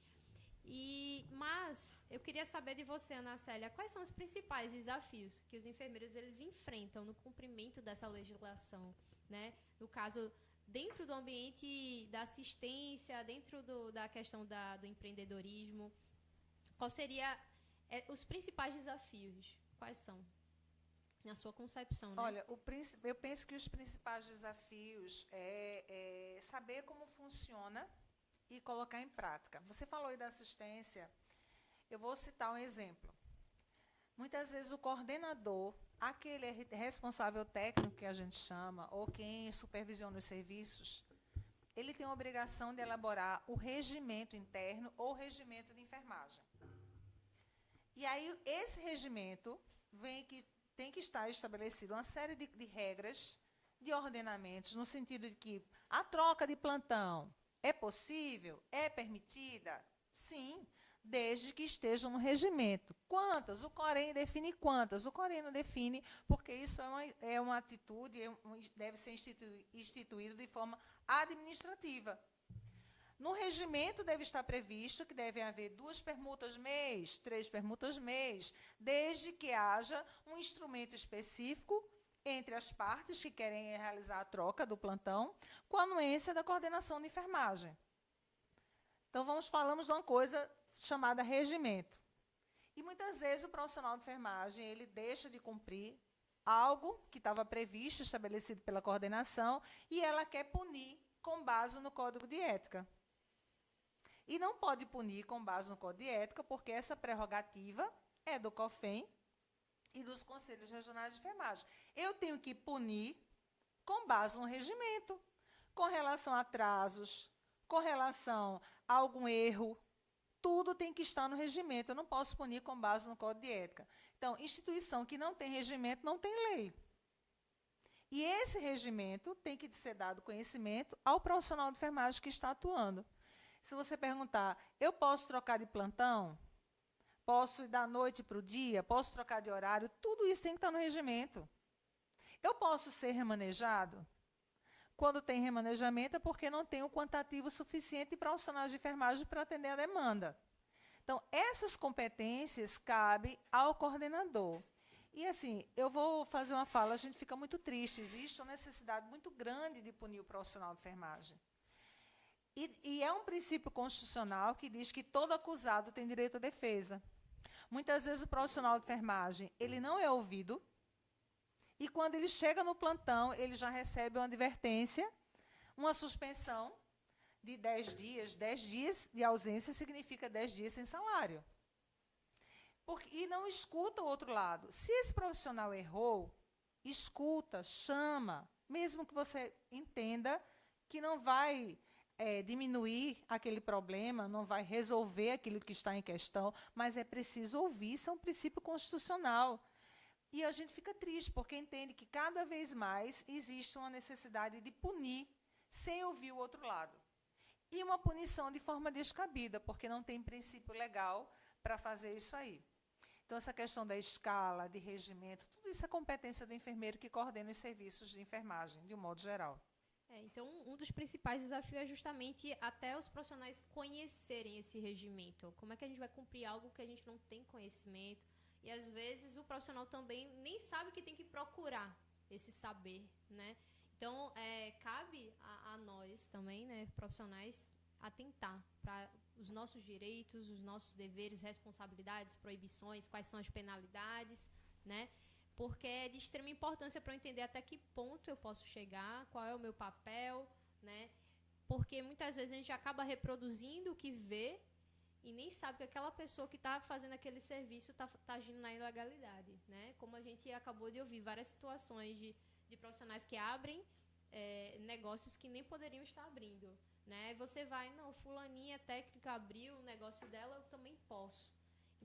Mas eu queria saber de você, Ana Célia, quais são os principais desafios que os enfermeiros eles enfrentam no cumprimento dessa legislação, né? No caso, dentro do ambiente da assistência, dentro da questão do empreendedorismo, qual seria os principais desafios? Quais são? Na sua concepção, né? Olha, eu penso que os principais desafios é saber como funciona e colocar em prática. Você falou aí da assistência, eu vou citar um exemplo. Muitas vezes o coordenador, aquele responsável técnico que a gente chama, ou quem supervisiona os serviços, ele tem a obrigação de elaborar o regimento interno ou o regimento de enfermagem. E aí, esse regimento tem que estar estabelecido uma série de regras, de ordenamentos, no sentido de que a troca de plantão é possível? É permitida? Sim, desde que estejam no regimento. Quantas? O Corém define quantas. O Corém não define, porque isso é uma atitude, deve ser instituído de forma administrativa. No regimento deve estar previsto que devem haver 2 permutas mês, 3 permutas mês, desde que haja um instrumento específico entre as partes que querem realizar a troca do plantão, com a anuência da coordenação de enfermagem. Então, falamos de uma coisa chamada regimento. E, muitas vezes, o profissional de enfermagem ele deixa de cumprir algo que estava previsto, estabelecido pela coordenação, e ela quer punir com base no Código de Ética. E não pode punir com base no Código de Ética, porque essa prerrogativa é do COFEM e dos Conselhos Regionais de Enfermagem. Eu tenho que punir com base no regimento, com relação a atrasos, com relação a algum erro, tudo tem que estar no regimento. Eu não posso punir com base no Código de Ética. Então, instituição que não tem regimento não tem lei. E esse regimento tem que ser dado conhecimento ao profissional de enfermagem que está atuando. Se você perguntar, eu posso trocar de plantão? Posso ir da noite para o dia? Posso trocar de horário? Tudo isso tem que estar no regimento. Eu posso ser remanejado? Quando tem remanejamento é porque não tem o quantitativo suficiente de profissionais de enfermagem para atender a demanda. Então, essas competências cabem ao coordenador. E, assim, eu vou fazer uma fala, a gente fica muito triste, existe uma necessidade muito grande de punir o profissional de enfermagem. E é um princípio constitucional que diz que todo acusado tem direito à defesa. Muitas vezes o profissional de enfermagem ele não é ouvido, e quando ele chega no plantão, ele já recebe uma advertência, uma suspensão de 10 dias. 10 dias de ausência significa 10 dias sem salário. E não escuta o outro lado. Se esse profissional errou, escuta, chama, mesmo que você entenda que não vai diminuir aquele problema, não vai resolver aquilo que está em questão, mas é preciso ouvir, isso é um princípio constitucional. E a gente fica triste, porque entende que cada vez mais existe uma necessidade de punir sem ouvir o outro lado. E uma punição de forma descabida, porque não tem princípio legal para fazer isso aí. Então, essa questão da escala, de regimento, tudo isso é competência do enfermeiro que coordena os serviços de enfermagem, de um modo geral. Então, um dos principais desafios é justamente até os profissionais conhecerem esse regimento. Como é que a gente vai cumprir algo que a gente não tem conhecimento? E, às vezes, o profissional também nem sabe que tem que procurar esse saber, né? Então, cabe a nós também, né, profissionais, atentar para os nossos direitos, os nossos deveres, responsabilidades, proibições, quais são as penalidades, né? Porque é de extrema importância para eu entender até que ponto eu posso chegar, qual é o meu papel, né? Porque muitas vezes a gente acaba reproduzindo o que vê e nem sabe que aquela pessoa que está fazendo aquele serviço está agindo na ilegalidade, né? Como a gente acabou de ouvir várias situações de profissionais que abrem negócios que nem poderiam estar abrindo, né? Você vai, não, fulaninha técnica abriu o negócio dela, eu também posso.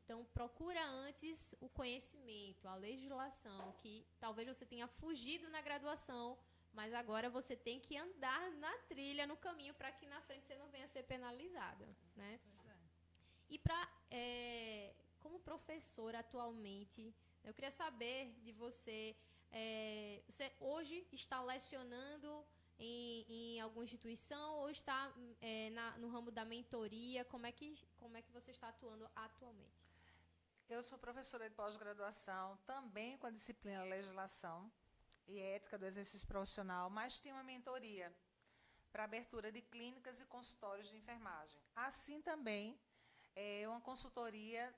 Então, procura antes o conhecimento, a legislação, que talvez você tenha fugido na graduação, mas agora você tem que andar na trilha, no caminho, para que na frente você não venha a ser penalizada, né? Pois é. E como professora atualmente, eu queria saber de você, você hoje está lecionando em alguma instituição ou está no ramo da mentoria? Como é que você está atuando atualmente? Eu sou professora de pós-graduação, também com a disciplina Legislação e Ética do Exercício Profissional, mas tenho uma mentoria para abertura de clínicas e consultórios de enfermagem. Assim também, uma consultoria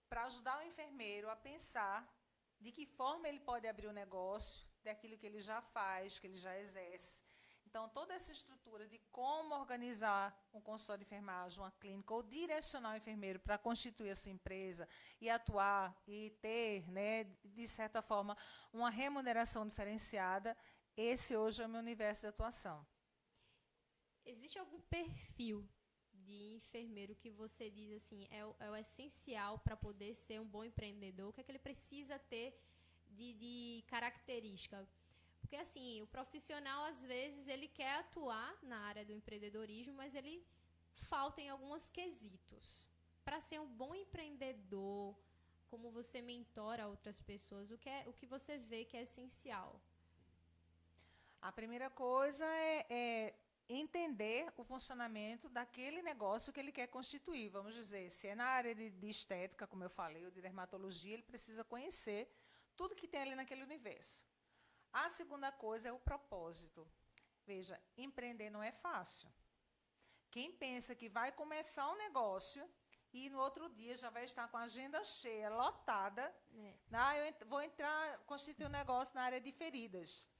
para ajudar o enfermeiro a pensar de que forma ele pode abrir o negócio, daquilo que ele já faz, que ele já exerce. Então, toda essa estrutura de como organizar um consultório de enfermagem, uma clínica, ou direcionar o enfermeiro para constituir a sua empresa e atuar e ter, né, de certa forma, uma remuneração diferenciada, esse hoje é o meu universo de atuação. Existe algum perfil de enfermeiro que você diz assim, é o essencial para poder ser um bom empreendedor? O que é que ele precisa ter de característica? Porque, assim, o profissional, às vezes, ele quer atuar na área do empreendedorismo, mas ele falta em alguns quesitos. Para ser um bom empreendedor, como você mentora outras pessoas, o que você vê que é essencial? A primeira coisa é entender o funcionamento daquele negócio que ele quer constituir. Vamos dizer, se é na área de estética, como eu falei, ou de dermatologia, ele precisa conhecer tudo que tem ali naquele universo. A segunda coisa é o propósito. Veja, empreender não é fácil. Quem pensa que vai começar um negócio e no outro dia já vai estar com a agenda cheia, lotada, eu vou constituir um negócio na área de feridas.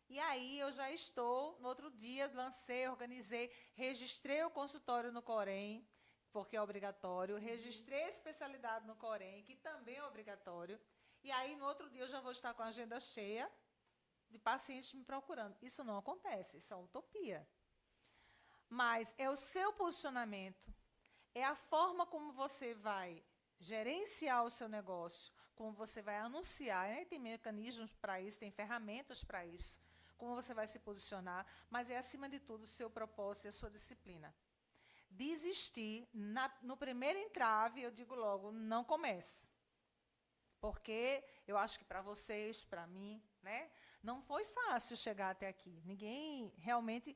E aí eu já estou, no outro dia, lancei, organizei, registrei o consultório no Corém, porque é obrigatório, registrei a especialidade no Corém, que também é obrigatório, e aí no outro dia eu já vou estar com a agenda cheia de pacientes me procurando. Isso não acontece, isso é utopia. Mas é o seu posicionamento, é a forma como você vai gerenciar o seu negócio, como você vai anunciar, né? Tem mecanismos para isso, tem ferramentas para isso, como você vai se posicionar, mas é, acima de tudo, o seu propósito e a sua disciplina. Desistir, no primeiro entrave, eu digo logo, não comece. Porque eu acho que para vocês, para mim, né, não foi fácil chegar até aqui. Ninguém realmente...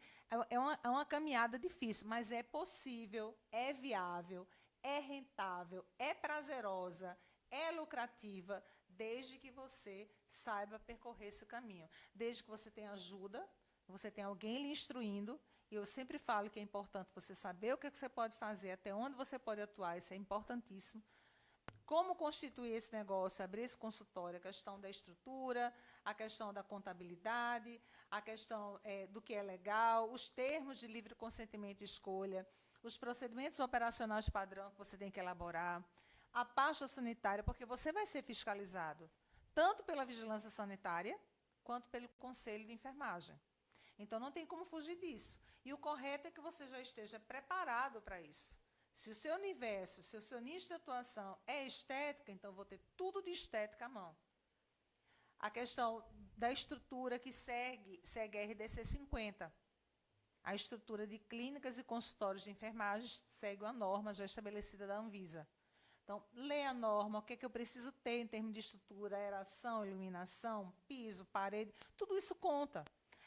É uma caminhada difícil, mas é possível, é viável, é rentável, é prazerosa, é lucrativa, desde que você saiba percorrer esse caminho. Desde que você tenha ajuda, você tenha alguém lhe instruindo. E eu sempre falo que é importante você saber o que você pode fazer, até onde você pode atuar, isso é importantíssimo. Como constituir esse negócio, abrir esse consultório, a questão da estrutura, a questão da contabilidade, a questão do que é legal, os termos de livre consentimento e escolha, os procedimentos operacionais padrão que você tem que elaborar, a pasta sanitária, porque você vai ser fiscalizado, tanto pela vigilância sanitária, quanto pelo Conselho de Enfermagem. Então, não tem como fugir disso. E o correto é que você já esteja preparado para isso. Se o seu universo, se o seu nicho de atuação é estética, então vou ter tudo de estética à mão. A questão da estrutura que segue a RDC 50. A estrutura de clínicas e consultórios de enfermagem segue uma norma já estabelecida da Anvisa. Então, lê a norma, o que é que eu preciso ter em termos de estrutura, aeração, iluminação, piso, parede, tudo isso conta.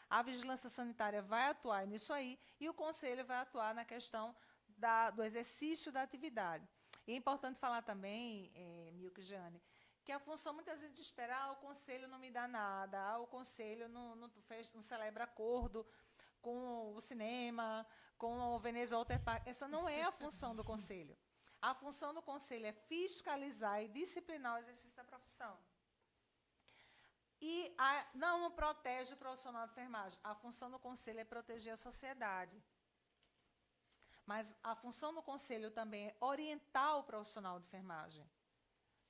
A vigilância sanitária vai atuar nisso aí e o conselho vai atuar na questão do exercício da atividade. E é importante falar também, Milka e Jane, que a função muitas vezes de esperar, o conselho não me dá nada, o conselho não celebra acordo com o cinema, com o Veneza Walter Park. Essa não é a função do conselho. A função do conselho é fiscalizar e disciplinar o exercício da profissão. E não protege o profissional de enfermagem. A função do conselho é proteger a sociedade. Mas a função do conselho também é orientar o profissional de enfermagem.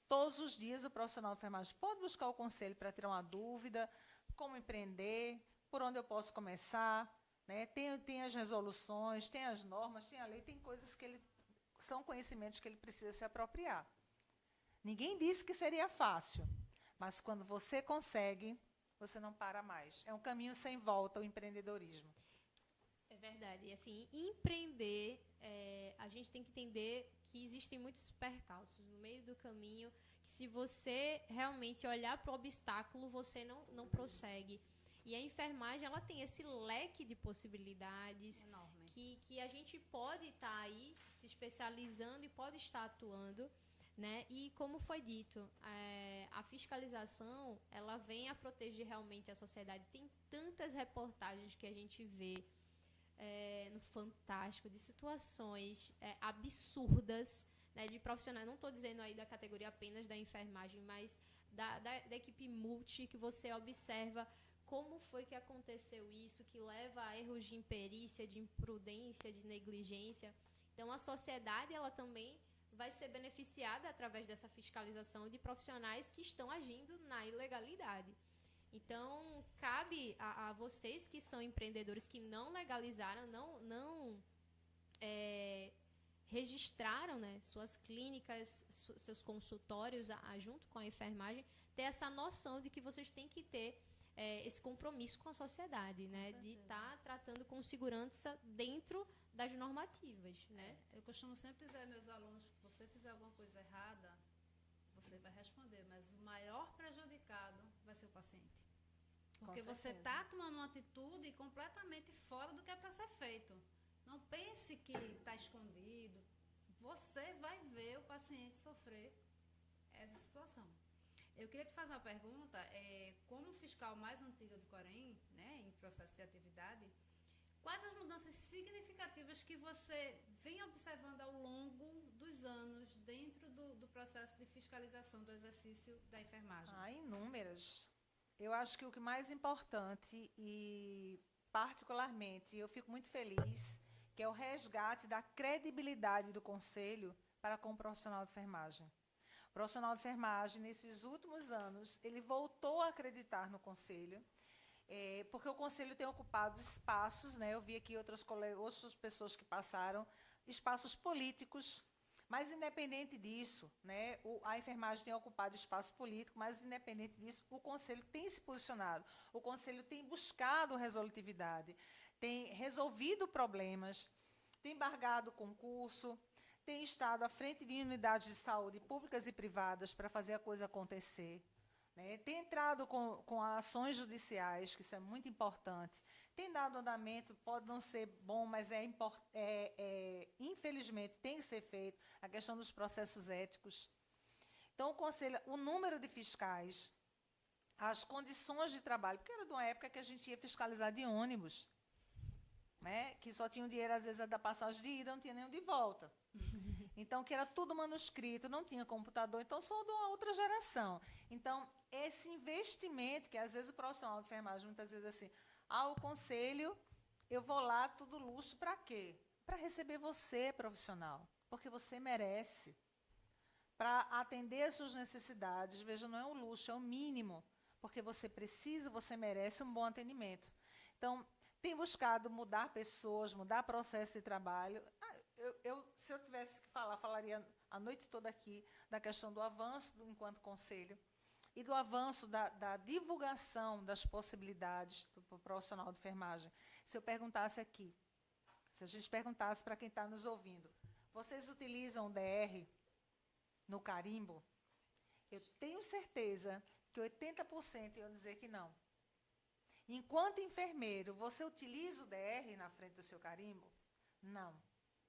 Todos os dias o profissional de enfermagem pode buscar o conselho para tirar uma dúvida, como empreender, por onde eu posso começar. Né? Tem as resoluções, tem as normas, tem a lei, tem coisas que são conhecimentos que ele precisa se apropriar. Ninguém disse que seria fácil, mas quando você consegue, você não para mais. É um caminho sem volta o empreendedorismo. É verdade. E assim, empreender, a gente tem que entender que existem muitos percalços no meio do caminho, que se você realmente olhar para o obstáculo, você não prossegue. E a enfermagem, ela tem esse leque de possibilidades Enorme. que a gente pode estar aí se especializando e pode estar atuando, né? E como foi dito, a fiscalização, ela vem a proteger realmente a sociedade. Tem tantas reportagens que a gente vê no Fantástico, de situações absurdas, né, de profissionais, não estou dizendo aí da categoria apenas da enfermagem, mas da equipe multi, que você observa como foi que aconteceu isso, que leva a erros de imperícia, de imprudência, de negligência. Então, a sociedade, ela também vai ser beneficiada através dessa fiscalização de profissionais que estão agindo na ilegalidade. Então, cabe a vocês que são empreendedores que não legalizaram, não registraram, né, suas clínicas, seus consultórios junto com a enfermagem, ter essa noção de que vocês têm que ter esse compromisso com a sociedade, né, de estar tratando com segurança dentro das normativas, né? Eu costumo sempre dizer aos meus alunos que se você fizer alguma coisa errada, você vai responder, mas o maior prejudicado vai ser o paciente. Porque você está tomando uma atitude completamente fora do que é para ser feito. Não pense que está escondido. Você vai ver o paciente sofrer essa situação. Eu queria te fazer uma pergunta. Como fiscal mais antiga do Corém, né, em processo de atividade, quais as mudanças significativas que você vem observando ao longo dos anos dentro do processo de fiscalização do exercício da enfermagem? Inúmeras. Eu acho que o que mais importante e, particularmente, eu fico muito feliz, que é o resgate da credibilidade do Conselho para com o profissional de enfermagem. O profissional de enfermagem, nesses últimos anos, ele voltou a acreditar no Conselho, porque o Conselho tem ocupado espaços, né, eu vi aqui outras pessoas que passaram, espaços políticos, mas, independente disso, né, a enfermagem tem ocupado espaço político, mas, independente disso, o Conselho tem se posicionado, o Conselho tem buscado resolutividade, tem resolvido problemas, tem embargado concurso, tem estado à frente de unidades de saúde públicas e privadas para fazer a coisa acontecer, né, tem entrado com ações judiciais, que isso é muito importante, tem dado andamento, pode não ser bom, mas infelizmente tem que ser feito, a questão dos processos éticos. Então, o Conselho, o número de fiscais, as condições de trabalho, porque era de uma época que a gente ia fiscalizar de ônibus, né, que só tinha o dinheiro, às vezes, da passagem de ida, não tinha nenhum de volta. Então, que era tudo manuscrito, não tinha computador, então sou de uma outra geração. Então, esse investimento, que às vezes o profissional de enfermagem, muitas vezes assim, o Conselho, eu vou lá, tudo luxo, para quê? Para receber você, profissional, porque você merece. Para atender as suas necessidades, veja, não é um luxo, é o mínimo, porque você precisa, você merece um bom atendimento. Então, tem buscado mudar pessoas, mudar processo de trabalho. Se eu tivesse que falar, falaria a noite toda aqui da questão do avanço enquanto Conselho e do avanço da divulgação das possibilidades do profissional de enfermagem. Se eu perguntasse aqui, se a gente perguntasse para quem está nos ouvindo, vocês utilizam o DR no carimbo? Eu tenho certeza que 80% iam dizer que não. Enquanto enfermeiro, você utiliza o DR na frente do seu carimbo? Não.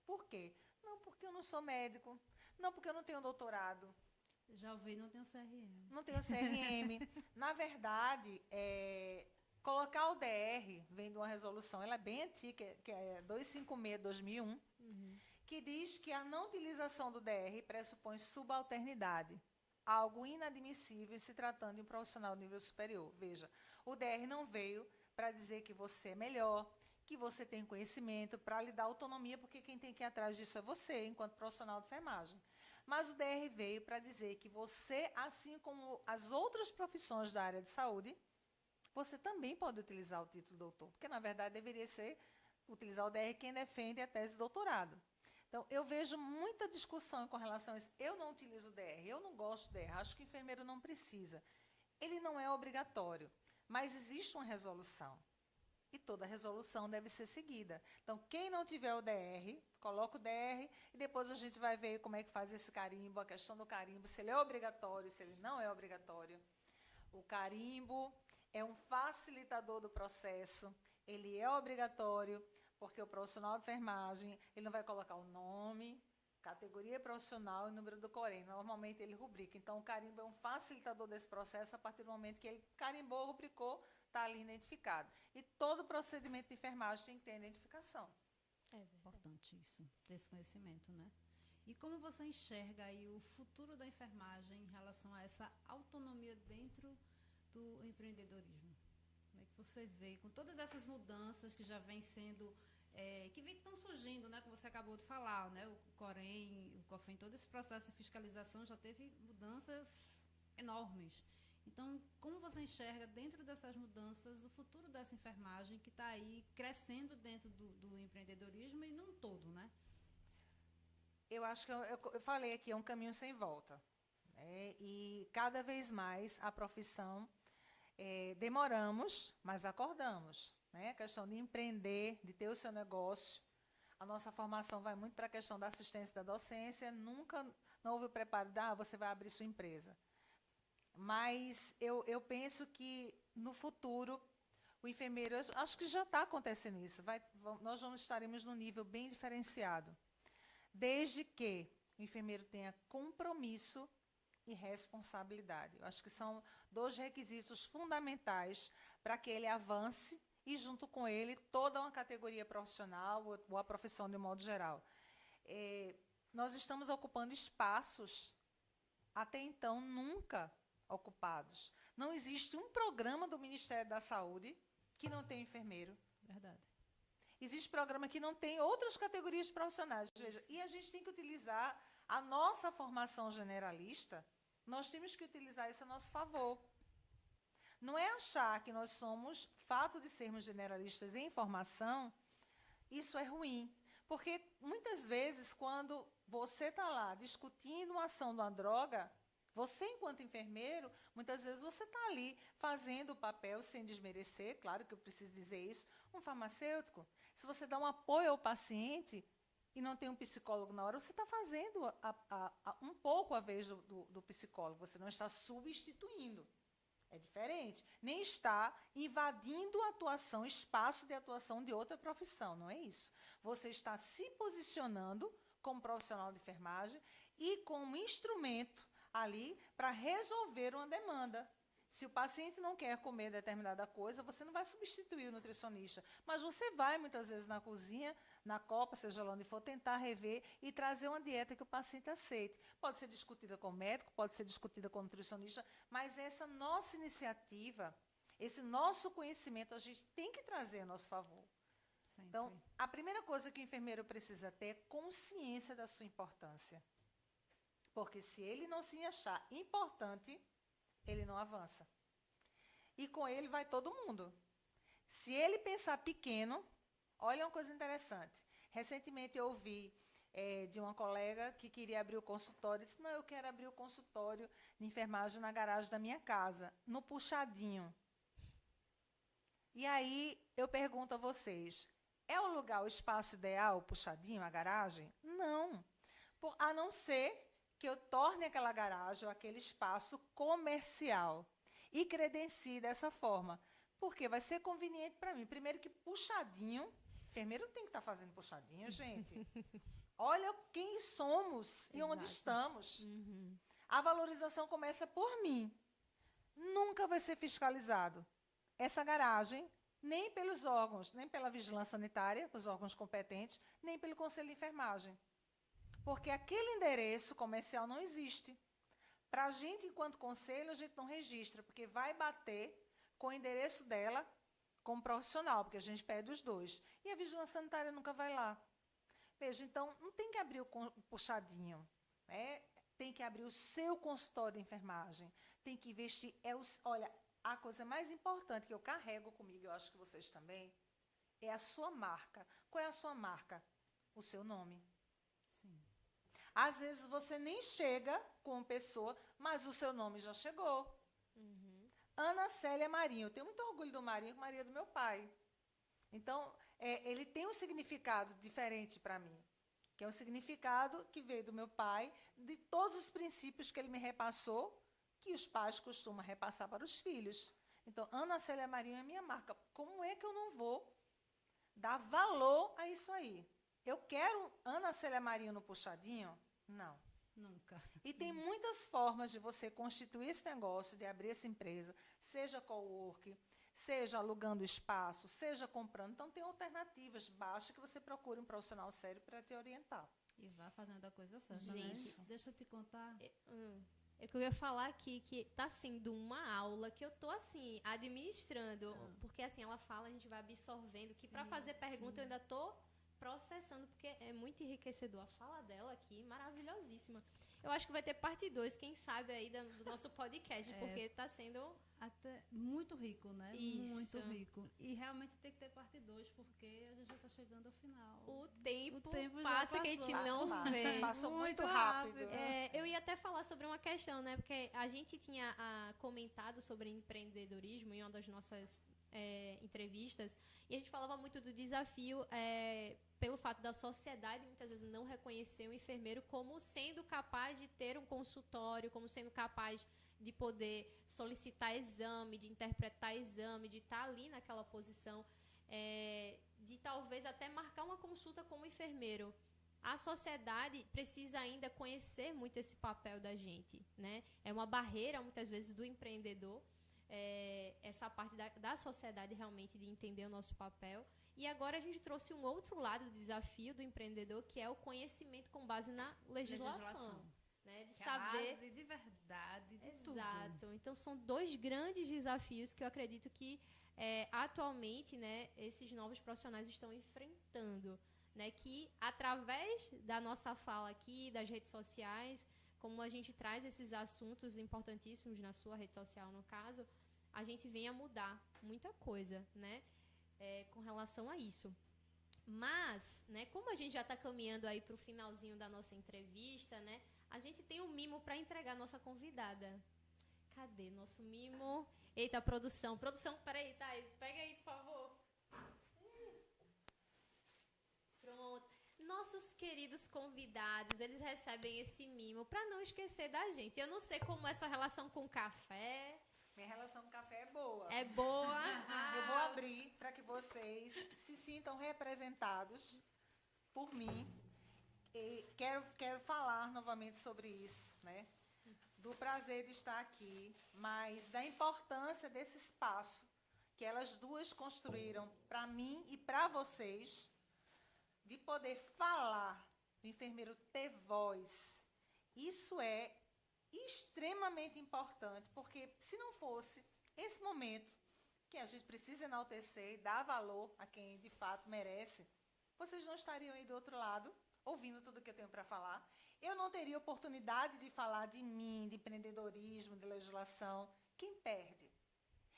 Por quê? Não, porque eu não sou médico. Não, porque eu não tenho doutorado. Já ouvi, não tenho CRM. Não tenho CRM. Na verdade, colocar o DR vem de uma resolução, ela é bem antiga, que é 256/2001, que diz que a não utilização do DR pressupõe subalternidade, algo inadmissível se tratando de um profissional de nível superior. Veja, o DR não veio para dizer que você é melhor, que você tem conhecimento, para lhe dar autonomia, porque quem tem que ir atrás disso é você, enquanto profissional de enfermagem. Mas o DR veio para dizer que você, assim como as outras profissões da área de saúde, você também pode utilizar o título doutor, porque, na verdade, deveria ser utilizar o DR quem defende a tese de doutorado. Então, eu vejo muita discussão com relação a isso. Eu não utilizo o DR, eu não gosto do DR, acho que o enfermeiro não precisa. Ele não é obrigatório, mas existe uma resolução. E toda resolução deve ser seguida. Então, quem não tiver o DR, coloca o DR e depois a gente vai ver como é que faz esse carimbo, a questão do carimbo, se ele é obrigatório, se ele não é obrigatório. O carimbo é um facilitador do processo, ele é obrigatório, porque o profissional de enfermagem, ele não vai colocar o nome, categoria profissional e número do COREN. Normalmente ele rubrica. Então, o carimbo é um facilitador desse processo a partir do momento que ele carimbou, rubricou, está ali identificado. E todo procedimento de enfermagem tem que ter identificação. É importante isso, ter esse conhecimento, né? E como você enxerga aí o futuro da enfermagem em relação a essa autonomia dentro do empreendedorismo? Como é que você vê, com todas essas mudanças que já vêm sendo, que estão surgindo, né? Como você acabou de falar, né? O COREN, o COFEN, todo esse processo de fiscalização já teve mudanças enormes. Então, como você enxerga dentro dessas mudanças o futuro dessa enfermagem que está aí crescendo dentro do empreendedorismo e num todo, né? Eu acho que eu falei aqui, é um caminho sem volta. Né? E cada vez mais a profissão, demoramos, mas acordamos. Né? A questão de empreender, de ter o seu negócio. A nossa formação vai muito para a questão da assistência e da docência. Nunca não houve o preparo de, você vai abrir sua empresa. Mas eu penso que, no futuro, o enfermeiro, acho que já está acontecendo isso, nós estaremos num nível bem diferenciado, desde que o enfermeiro tenha compromisso e responsabilidade. Eu acho que são 2 requisitos fundamentais para que ele avance e, junto com ele, toda uma categoria profissional ou a profissão de um modo geral. Nós estamos ocupando espaços, até então, nunca ocupados. Não existe um programa do Ministério da Saúde que não tem enfermeiro. Verdade. Existe programa que não tem outras categorias profissionais. Veja, e a gente tem que utilizar a nossa formação generalista, nós temos que utilizar isso a nosso favor. Não é achar que nós somos, fato de sermos generalistas em formação, isso é ruim. Porque, muitas vezes, quando você está lá discutindo uma ação de uma droga, você, enquanto enfermeiro, muitas vezes você está ali fazendo o papel, sem desmerecer, claro que eu preciso dizer isso, um farmacêutico. Se você dá um apoio ao paciente e não tem um psicólogo na hora, você está fazendo um pouco a vez do psicólogo, você não está substituindo. É diferente. Nem está invadindo a atuação, espaço de atuação de outra profissão, não é isso. Você está se posicionando como profissional de enfermagem e como instrumento ali para resolver uma demanda. Se o paciente não quer comer determinada coisa, você não vai substituir o nutricionista, mas você vai, muitas vezes, na cozinha, na copa, seja lá onde for, tentar rever e trazer uma dieta que o paciente aceite. Pode ser discutida com o médico, pode ser discutida com o nutricionista, mas essa nossa iniciativa, esse nosso conhecimento, a gente tem que trazer a nosso favor. Sempre. Então, a primeira coisa que o enfermeiro precisa ter é consciência da sua importância. Porque se ele não se achar importante, ele não avança. E com ele vai todo mundo. Se ele pensar pequeno, olha uma coisa interessante. Recentemente eu ouvi de uma colega que queria abrir o consultório, disse, não, eu quero abrir o consultório de enfermagem na garagem da minha casa, no puxadinho. E aí eu pergunto a vocês, é o lugar, o espaço ideal, o puxadinho, a garagem? Não. A não ser que eu torne aquela garagem ou aquele espaço comercial e credencie dessa forma. Porque vai ser conveniente para mim. Primeiro que puxadinho, enfermeiro não tem que estar fazendo puxadinho, gente. Olha quem somos e onde estamos. Uhum. A valorização começa por mim. Nunca vai ser fiscalizado essa garagem, nem pelos órgãos, nem pela vigilância sanitária, os órgãos competentes, nem pelo Conselho de Enfermagem. Porque aquele endereço comercial não existe. Para a gente, enquanto conselho, a gente não registra, porque vai bater com o endereço dela como profissional, porque a gente pede os 2. E a vigilância sanitária nunca vai lá. Veja, então, não tem que abrir o puxadinho, né? Tem que abrir o seu consultório de enfermagem, tem que investir. Olha, a coisa mais importante que eu carrego comigo, eu acho que vocês também, é a sua marca. Qual é a sua marca? O seu nome. Às vezes você nem chega com pessoa, mas o seu nome já chegou. Ana Célia Marinho. Eu tenho muito orgulho do Marinho, Maria do meu pai. Então, ele tem um significado diferente para mim, que é um significado que veio do meu pai, de todos os princípios que ele me repassou, que os pais costumam repassar para os filhos. Então, Ana Célia Marinho é minha marca. Como é que eu não vou dar valor a isso aí? Eu quero Ana Célia Marinho no puxadinho? Não. Nunca. E tem muitas formas de você constituir esse negócio, de abrir essa empresa, seja cowork, seja alugando espaço, seja comprando. Então, tem alternativas. Basta que você procure um profissional sério para te orientar. E vá fazendo a coisa certa. Gente, né? Deixa eu te contar. É que eu ia falar aqui que tá sendo uma aula que eu tô, assim, administrando. Porque, assim, ela fala, a gente vai absorvendo. Que para fazer pergunta eu ainda tô processando, porque é muito enriquecedor. A fala dela aqui, maravilhosíssima. Eu acho que vai ter parte 2, quem sabe, aí do nosso podcast, porque tá sendo... Até muito rico, né? Isso. Muito rico. E realmente tem que ter parte 2, porque a gente já está chegando ao final. O tempo já passa que a gente não vê. Passou muito rápido. Eu ia até falar sobre uma questão, né? Porque a gente tinha comentado sobre empreendedorismo em uma das nossas entrevistas, e a gente falava muito do desafio pelo fato da sociedade muitas vezes não reconhecer o enfermeiro como sendo capaz de ter um consultório, como sendo capaz de poder solicitar exame, de interpretar exame, de estar ali naquela posição, de talvez até marcar uma consulta como enfermeiro. A sociedade precisa ainda conhecer muito esse papel da gente, né? É uma barreira, muitas vezes, do empreendedor, essa parte da sociedade realmente de entender o nosso papel. E agora a gente trouxe um outro lado do desafio do empreendedor, que é o conhecimento com base na legislação. Né, de saber a base de verdade de exato. tudo. Então são 2 grandes desafios que eu acredito que atualmente, né, esses novos profissionais estão enfrentando, né, que através da nossa fala aqui, das redes sociais, como a gente traz esses assuntos importantíssimos na sua rede social, no caso, a gente vem a mudar muita coisa, né, com relação a isso. Mas, né, como a gente já está caminhando aí para o finalzinho da nossa entrevista, né, a gente tem um mimo para entregar à nossa convidada. Cadê nosso mimo? Eita, produção. Produção, peraí, tá aí. Pega aí, por favor. Pronto. Nossos queridos convidados, eles recebem esse mimo para não esquecer da gente. Eu não sei como é sua relação com o café. Minha relação com o café é boa. É boa? Eu vou abrir para que vocês se sintam representados por mim. E quero falar novamente sobre isso, né? Do prazer de estar aqui, mas da importância desse espaço que elas duas construíram para mim e para vocês, de poder falar, do enfermeiro ter voz. Isso é extremamente importante, porque se não fosse esse momento que a gente precisa enaltecer e dar valor a quem de fato merece, vocês não estariam aí do outro lado, ouvindo tudo que eu tenho para falar. Eu não teria oportunidade de falar de mim, de empreendedorismo, de legislação. Quem perde?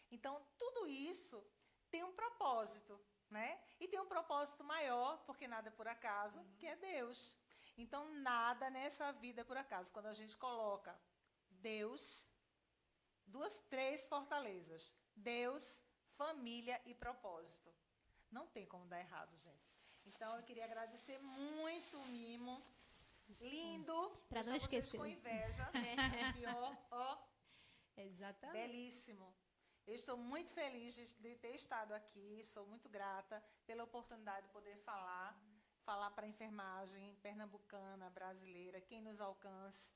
Então, tudo isso tem um propósito, né? E tem um propósito maior, porque nada é por acaso, que é Deus. Então, nada nessa vida é por acaso. Quando a gente coloca Deus, 3 fortalezas. Deus, família e propósito. Não tem como dar errado, gente. Então, eu queria agradecer muito o mimo. Lindo. Para não esquecer. Com inveja. Aqui, ó. Exatamente. Belíssimo. Eu estou muito feliz de ter estado aqui. Sou muito grata pela oportunidade de poder falar para a enfermagem pernambucana, brasileira, quem nos alcance.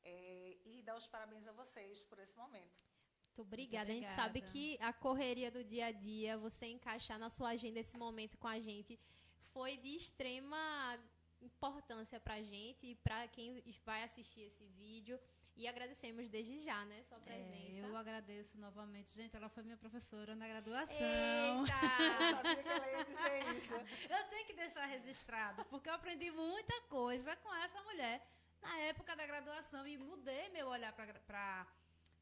E dar os parabéns a vocês por esse momento. Muito obrigada. A gente sabe que a correria do dia a dia, você encaixar na sua agenda esse momento com a gente, foi de extrema importância para a gente e para quem vai assistir esse vídeo. E agradecemos desde já, né, sua presença. Eu agradeço novamente. Gente, ela foi minha professora na graduação. Eita! Eu sabia que ela ia dizer isso. Eu tenho que deixar registrado, porque eu aprendi muita coisa com essa mulher na época da graduação e mudei meu olhar para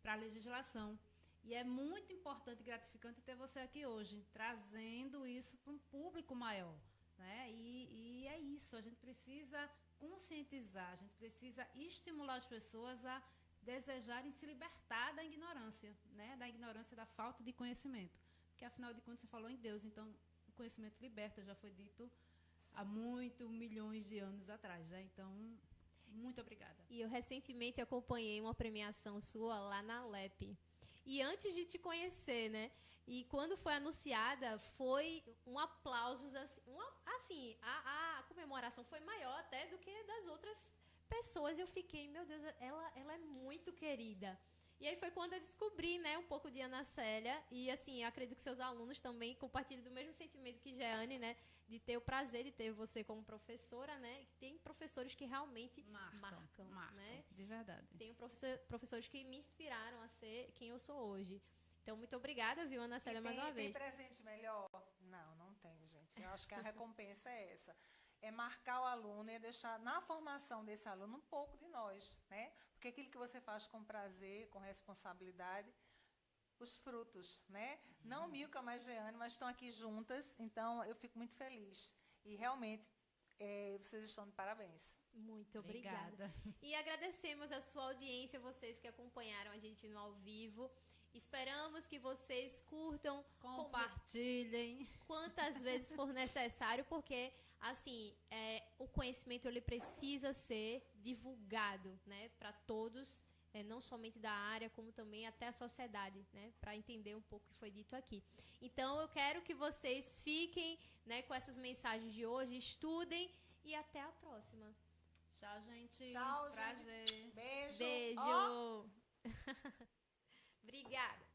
a legislação. E é muito importante e gratificante ter você aqui hoje, trazendo isso para um público maior, né? E é isso, a gente precisa conscientizar, a gente precisa estimular as pessoas a desejarem se libertar da ignorância, né? Da ignorância, da falta de conhecimento. Porque, afinal de contas, você falou em Deus, então o conhecimento liberta, já foi dito há milhões de anos atrás, né? Então, muito obrigada. E eu recentemente acompanhei uma premiação sua lá na LEP. E antes de te conhecer, né? E quando foi anunciada, foi um aplauso, assim, a comemoração foi maior até do que das outras pessoas. E eu fiquei, meu Deus, ela é muito querida. E aí foi quando eu descobri, né, um pouco de Ana Célia. E, assim, eu acredito que seus alunos também compartilham do mesmo sentimento que Jeane, né? De ter o prazer de ter você como professora, né? Tem professores que realmente marcam, né? De verdade. Tem professores que me inspiraram a ser quem eu sou hoje. Então, muito obrigada, viu, Ana Célia, mais uma vez. Tem presente melhor? Não tem, gente. Eu acho que a recompensa é essa. É marcar o aluno e é deixar na formação desse aluno um pouco de nós, né? Porque aquilo que você faz com prazer, com responsabilidade, os frutos, né? Não Milka, mas Jeane, mas estão aqui juntas, então eu fico muito feliz. E realmente, vocês estão de parabéns. Muito obrigada. E agradecemos a sua audiência, vocês que acompanharam a gente no ao vivo. Esperamos que vocês curtam, compartilhem quantas vezes for necessário, porque assim, o conhecimento ele precisa ser divulgado, né, para todos, não somente da área, como também até a sociedade, né, para entender um pouco o que foi dito aqui. Então, eu quero que vocês fiquem, né, com essas mensagens de hoje, estudem e até a próxima. Tchau, gente. Tchau, prazer. Gente. Beijo. Beijo. Obrigada.